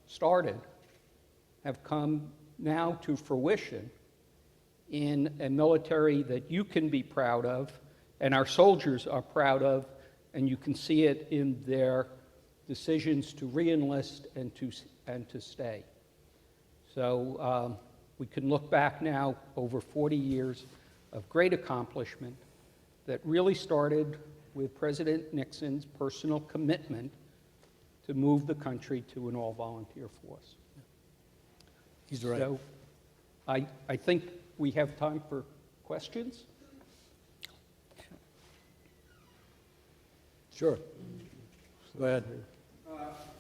started have come now to fruition in a military that you can be proud of, and our soldiers are proud of, and you can see it in their decisions to re-enlist and to stay. So We can look back now over 40 years of great accomplishment that really started with President Nixon's personal commitment to move the country to an all-volunteer force. He's right. So I think we have time for questions. Sure. Go ahead.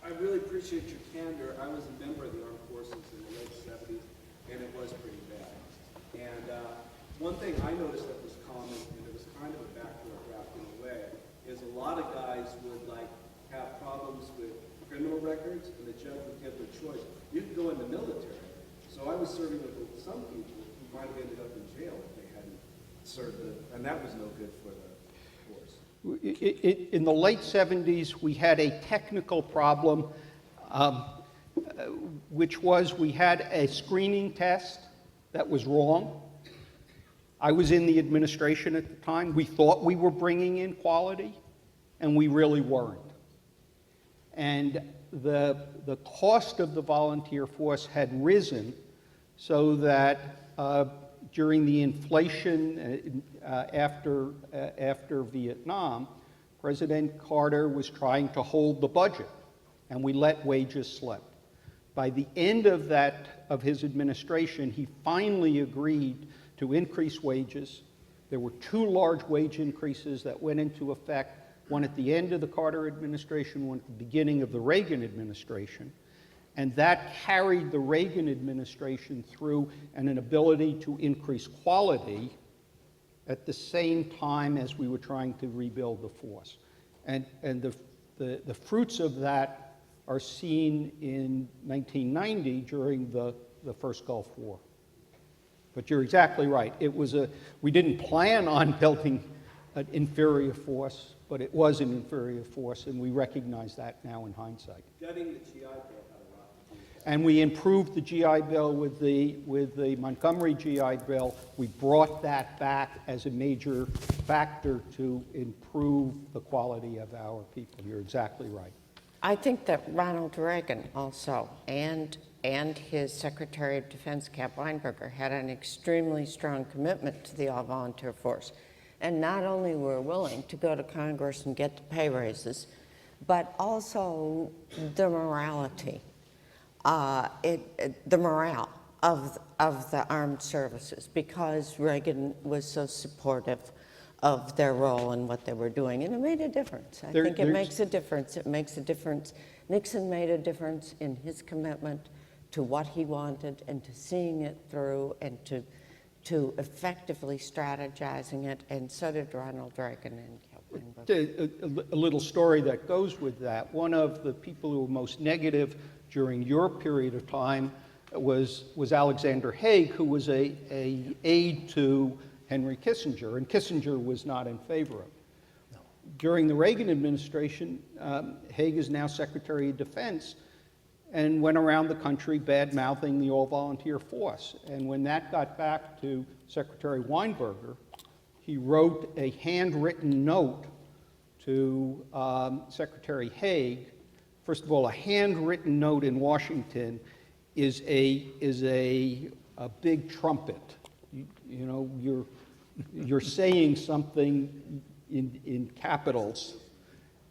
I really appreciate your candor. I was a member of the armed forces in the late 70s, and it was pretty bad. And one thing I noticed that was common, and it was kind of a backdoor draft in a way, is a lot of guys would have problems with criminal records, and the judge would give them a choice. You can go in the military. So I was serving with some people who might have ended up in jail if they hadn't served and that was no good for the force. In the late 70s, we had a technical problem, which was we had a screening test that was wrong. I was in the administration at the time. We thought we were bringing in quality, and we really weren't. And the cost of the volunteer force had risen so that during the inflation after Vietnam, President Carter was trying to hold the budget, and we let wages slip. By the end of his administration, he finally agreed to increase wages. There were 2 large wage increases that went into effect, one at the end of the Carter administration, one at the beginning of the Reagan administration. And that carried the Reagan administration through an ability to increase quality at the same time as we were trying to rebuild the force. And the fruits of that are seen in 1990 during the first Gulf War. But you're exactly right. We didn't plan on building an inferior force, but it was an inferior force, and we recognize that now in hindsight. Getting the GI Bill had a lot to do with that. And we improved the GI Bill with the Montgomery GI Bill. We brought that back as a major factor to improve the quality of our people. You're exactly right. I think that Ronald Reagan also, and his Secretary of Defense, Cap Weinberger, had an extremely strong commitment to the all-volunteer force. And not only were willing to go to Congress and get the pay raises, but also the morality, the morale of the armed services, because Reagan was so supportive of their role and what they were doing, and it made a difference. I think it makes a difference. It makes a difference. Nixon made a difference in his commitment to what he wanted and to seeing it through and to effectively strategizing it, and so did Ronald Reagan and Cap Weinberger. A little story that goes with that. One of the people who were most negative during your period of time was Alexander Haig, who was a aide to Henry Kissinger, and Kissinger was not in favor of it. During the Reagan administration, Haig is now Secretary of Defense, and went around the country bad-mouthing the all-volunteer force. And when that got back to Secretary Weinberger, he wrote a handwritten note to Secretary Haig. First of all, a handwritten note in Washington is a big trumpet. You know, you're saying something in capitals.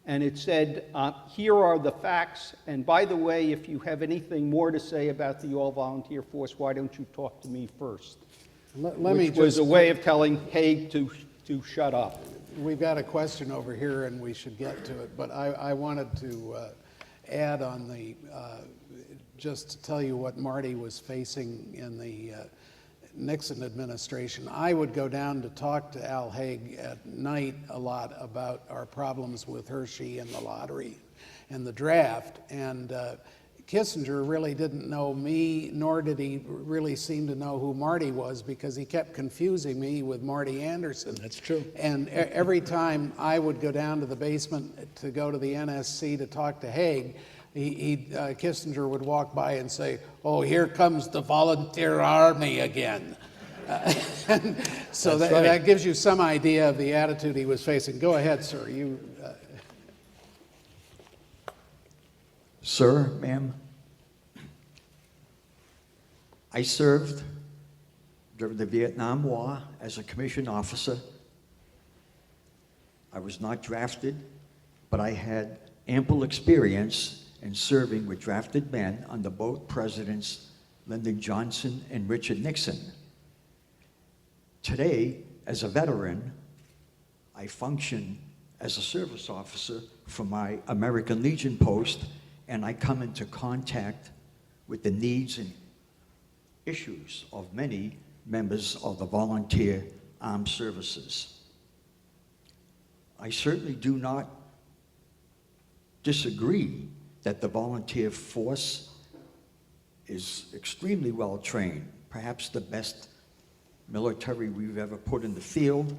And it said, here are the facts, and by the way, if you have anything more to say about the all-volunteer force, why don't you talk to me first? Which was a way of telling Haig to shut up. We've got a question over here, and we should get to it, but I wanted to add on just to tell you what Marty was facing in the Nixon administration. I would go down to talk to Al Haig at night a lot about our problems with Hershey and the lottery and the draft. And Kissinger really didn't know me, nor did he really seem to know who Marty was, because he kept confusing me with Marty Anderson. That's true. And every time I would go down to the basement to go to the NSC to talk to Haig, Kissinger would walk by and say, "Oh, here comes the volunteer army again." So that gives you some idea of the attitude he was facing. Go ahead, sir. Sir, ma'am. I served during the Vietnam War as a commissioned officer. I was not drafted, but I had ample experience in serving with drafted men under both Presidents Lyndon Johnson and Richard Nixon. Today, as a veteran, I function as a service officer for my American Legion post, and I come into contact with the needs and issues of many members of the volunteer armed services. I certainly do not disagree that the volunteer force is extremely well trained, perhaps the best military we've ever put in the field,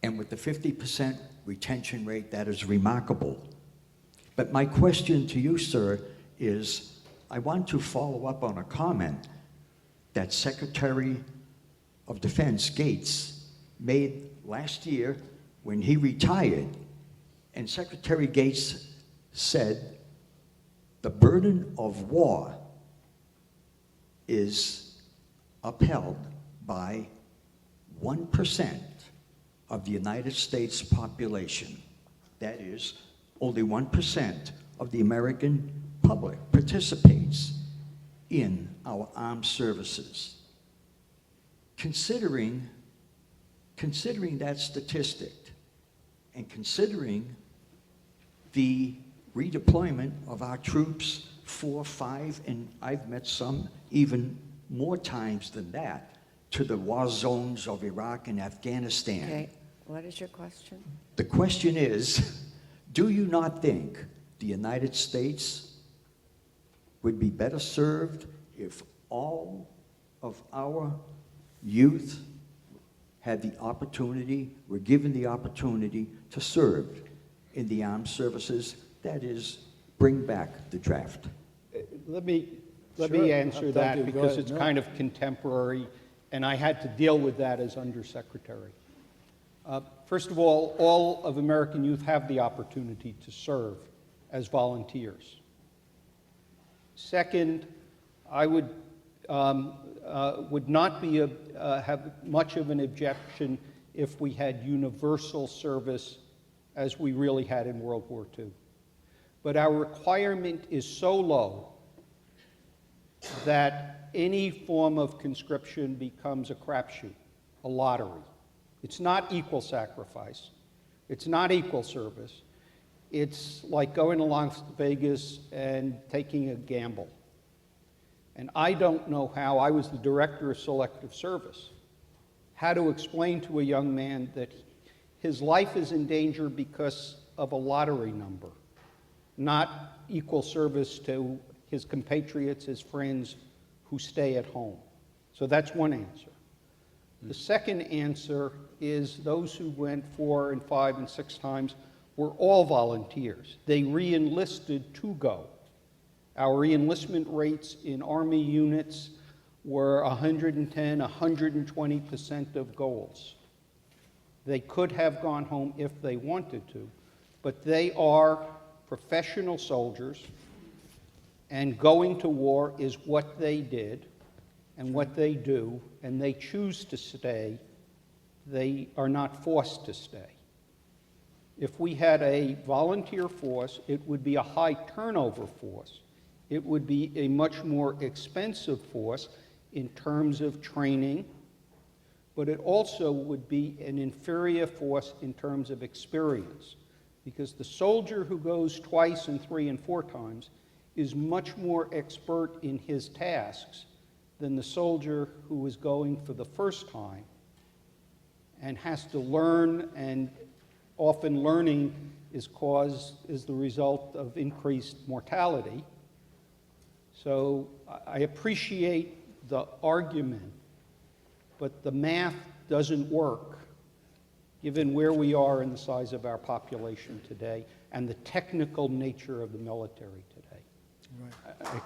and with the 50% retention rate, that is remarkable. But my question to you, sir, is I want to follow up on a comment that Secretary of Defense Gates made last year when he retired. And Secretary Gates said, the burden of war is upheld by 1% of the United States population. That is, only 1% of the American public participates in our armed services. Considering that statistic and considering the redeployment of our troops 4, 5, and I've met some even more times than that, to the war zones of Iraq and Afghanistan. Okay, what is your question? The question is, do you not think the United States would be better served if all of our youth had the opportunity, were given the opportunity to serve in the armed services? That is, bring back the draft. Let me Sure. answer Thank that you. Go because ahead. it's No. kind of contemporary, and I had to deal with that as undersecretary. First of all of American youth have the opportunity to serve as volunteers. Second, I would not be have much of an objection if we had universal service as we really had in World War II. But our requirement is so low that any form of conscription becomes a crapshoot, a lottery. It's not equal sacrifice. It's not equal service. It's like going to Las Vegas and taking a gamble. And I don't know how, I was the director of Selective Service, how to explain to a young man that his life is in danger because of a lottery number, not equal service to his compatriots, his friends who stay at home. So that's one answer. The second answer is those who went 4 and 5 and 6 times were all volunteers. They re-enlisted to go. Our re-enlistment rates in Army units were 110, 120% of goals. They could have gone home if they wanted to, but they are professional soldiers, and going to war is what they did and what they do, and they choose to stay. They are not forced to stay. If we had a volunteer force, it would be a high turnover force. It would be a much more expensive force in terms of training, but it also would be an inferior force in terms of experience, because the soldier who goes 2 and 3 and 4 times is much more expert in his tasks than the soldier who is going for the first time and has to learn, and often learning is the result of increased mortality. So I appreciate the argument, but the math doesn't work given where we are in the size of our population today and the technical nature of the military today. Right.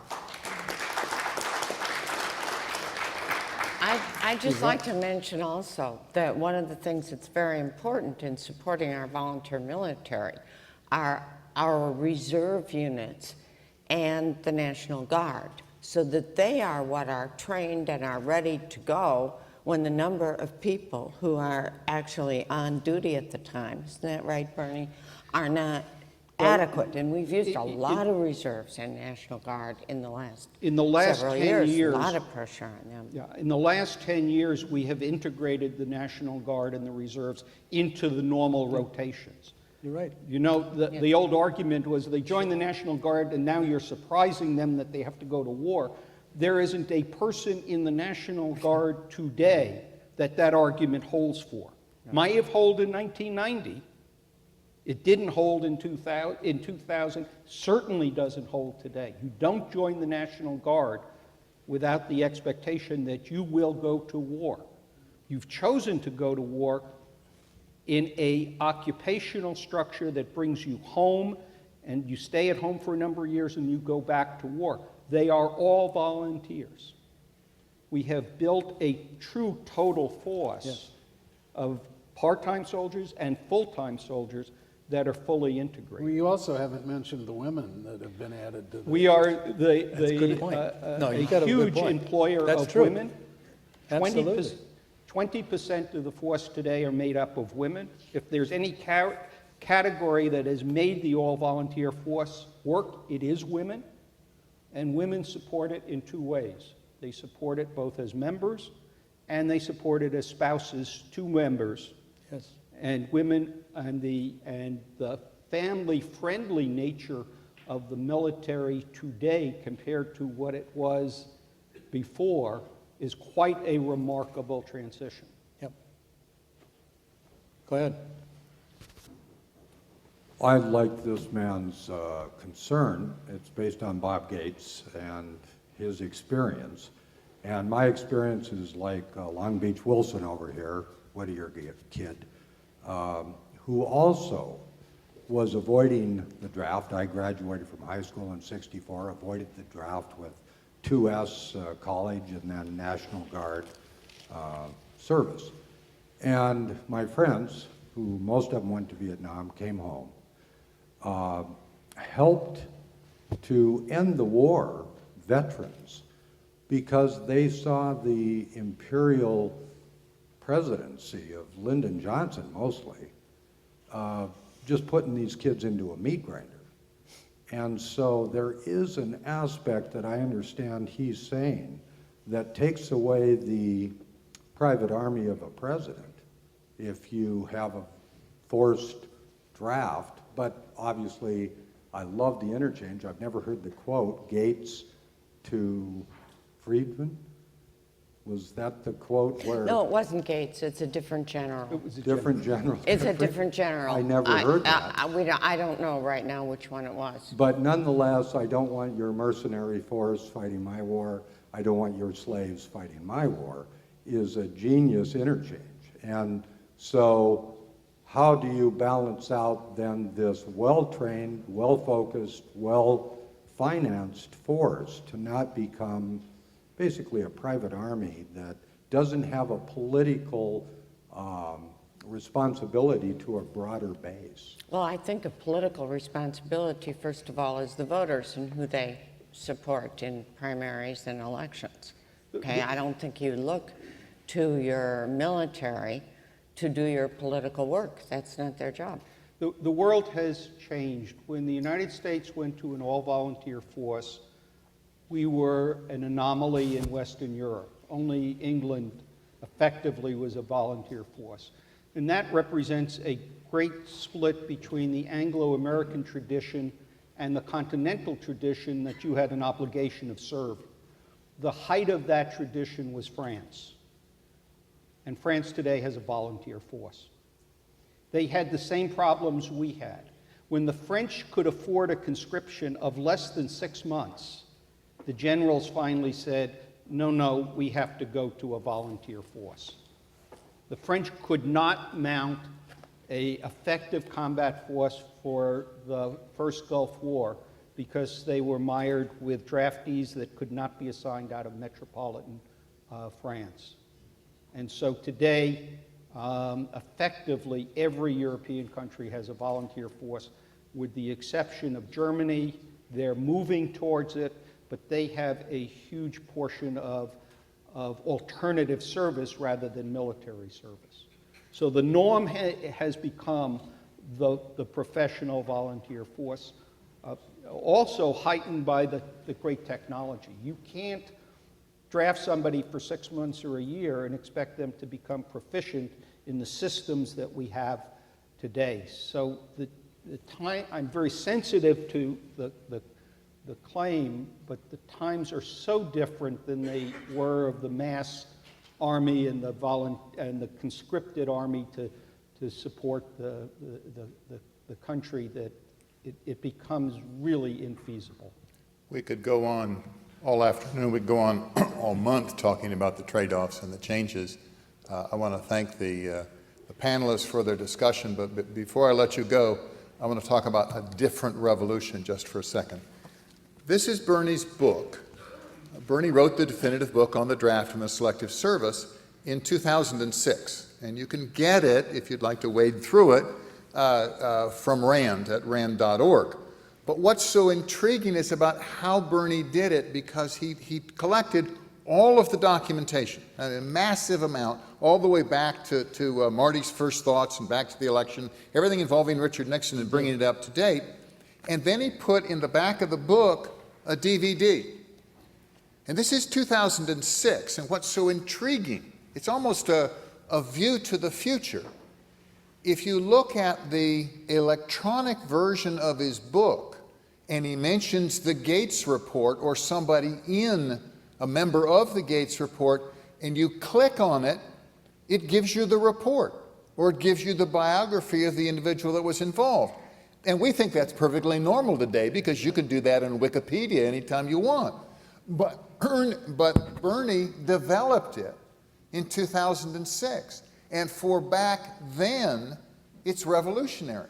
I'd just like to mention also that one of the things that's very important in supporting our volunteer military are our reserve units and the National Guard. so that they are what are trained and are ready to go when the number of people who are actually on duty at the time, isn't that right, Bernie, are not adequate. And we've used a lot of reserves and National Guard in the last several 10 years, a lot of pressure on them. Yeah, in the last 10 years, we have integrated the National Guard and the reserves into the normal rotations. You're right. You know, the old argument was they join the National Guard and now you're surprising them that they have to go to war. There isn't a person in the National Guard today that argument holds for. Might have held in 1990. It didn't hold in 2000, certainly doesn't hold today. You don't join the National Guard without the expectation that you will go to war. You've chosen to go to war in an occupational structure that brings you home, and you stay at home for a number of years and you go back to war. They are all volunteers. We have built a true total force of part-time soldiers and full-time soldiers that are fully integrated. Well, you also haven't mentioned the women that have been added to the... We are That's a good point. No, you got a good huge point. employer That's of true. women. Absolutely. 20% of the force today are made up of women. If there's any category that has made the all-volunteer force work, it is women. And women support it in two ways. They support it both as members and they support it as spouses to members. Yes. And women and the family-friendly nature of the military today compared to what it was before is quite a remarkable transition. Yep. Go ahead. I like this man's concern. It's based on Bob Gates and his experience. And my experience is like Long Beach Wilson over here, Whittier kid, who also was avoiding the draft. I graduated from high school in '64, avoided the draft with 2S college and then National Guard service. And my friends, who most of them went to Vietnam, came home, helped to end the war, veterans, because they saw the imperial presidency of Lyndon Johnson mostly, just putting these kids into a meat grinder. And so there is an aspect that I understand he's saying that takes away the private army of a president if you have a forced draft. But obviously, I love the interchange. I've never heard the quote, Gates to Friedman. Was that the quote where? No, it wasn't Gates, it's a different general. It was a Different general. It's a different general. I never heard that. I don't know right now which one it was. But nonetheless, I don't want your mercenary force fighting my war. I don't want your slaves fighting my war, is a genius interchange. And so how do you balance out then this well-trained, well-focused, well-financed force to not become basically a private army that doesn't have a political responsibility to a broader base? Well, I think a political responsibility, first of all, is the voters and who they support in primaries and elections. Okay, I don't think you look to your military to do your political work. That's not their job. The world has changed. When the United States went to an all-volunteer force, we were an anomaly in Western Europe. Only England effectively was a volunteer force. And that represents a great split between the Anglo-American tradition and the continental tradition that you had an obligation of serving. The height of that tradition was France. And France today has a volunteer force. They had the same problems we had. When the French could afford a conscription of less than 6 months, the generals finally said, no, we have to go to a volunteer force. The French could not mount an effective combat force for the first Gulf War because they were mired with draftees that could not be assigned out of metropolitan France. And so today, effectively, every European country has a volunteer force, with the exception of Germany. They're moving towards it. but they have a huge portion of alternative service rather than military service. So the norm has become the professional volunteer force, also heightened by the great technology. You can't draft somebody for 6 months or a year and expect them to become proficient in the systems that we have today. So the time, I'm very sensitive to the claim, but the times are so different than they were of the mass army and the conscripted army to support the country that it becomes really infeasible. We could go on all afternoon, we could go on all month talking about the trade-offs and the changes. I want to thank the panelists for their discussion, but before I let you go, I want to talk about a different revolution just for a second. This is Bernie's book. Bernie wrote the definitive book on the draft and the Selective Service in 2006, and you can get it, if you'd like to wade through it, from RAND at rand.org. But what's so intriguing is about how Bernie did it, because he collected all of the documentation, a massive amount, all the way back to Marty's first thoughts and back to the election, everything involving Richard Nixon and bringing it up to date. And then he put in the back of the book a DVD. And this is 2006, and what's so intriguing, it's almost a view to the future. If you look at the electronic version of his book, and he mentions the Gates report or somebody in a member of the Gates report, and you click on it, it gives you the report, or it gives you the biography of the individual that was involved. And we think that's perfectly normal today, because you can do that in Wikipedia anytime you want. But Bernie developed it in 2006. And for back then, it's revolutionary.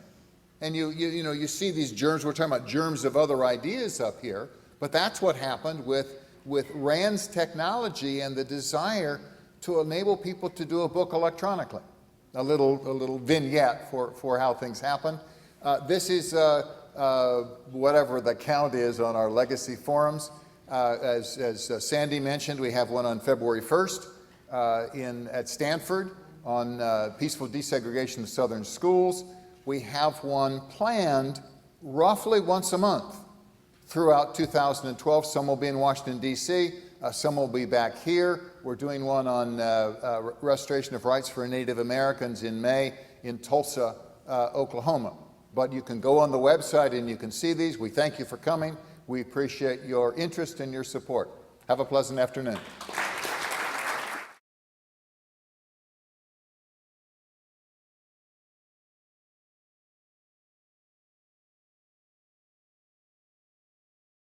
And you see these germs, we're talking about germs of other ideas up here, but that's what happened with RAND's technology and the desire to enable people to do a book electronically. A little vignette for how things happen. This is whatever the count is on our legacy forums. As Sandy mentioned, we have one on February 1st at Stanford on peaceful desegregation of southern schools. We have one planned roughly once a month throughout 2012. Some will be in Washington, D.C., some will be back here. We're doing one on restoration of rights for Native Americans in May in Tulsa, Oklahoma. But you can go on the website and you can see these. We thank you for coming. We appreciate your interest and your support. Have a pleasant afternoon.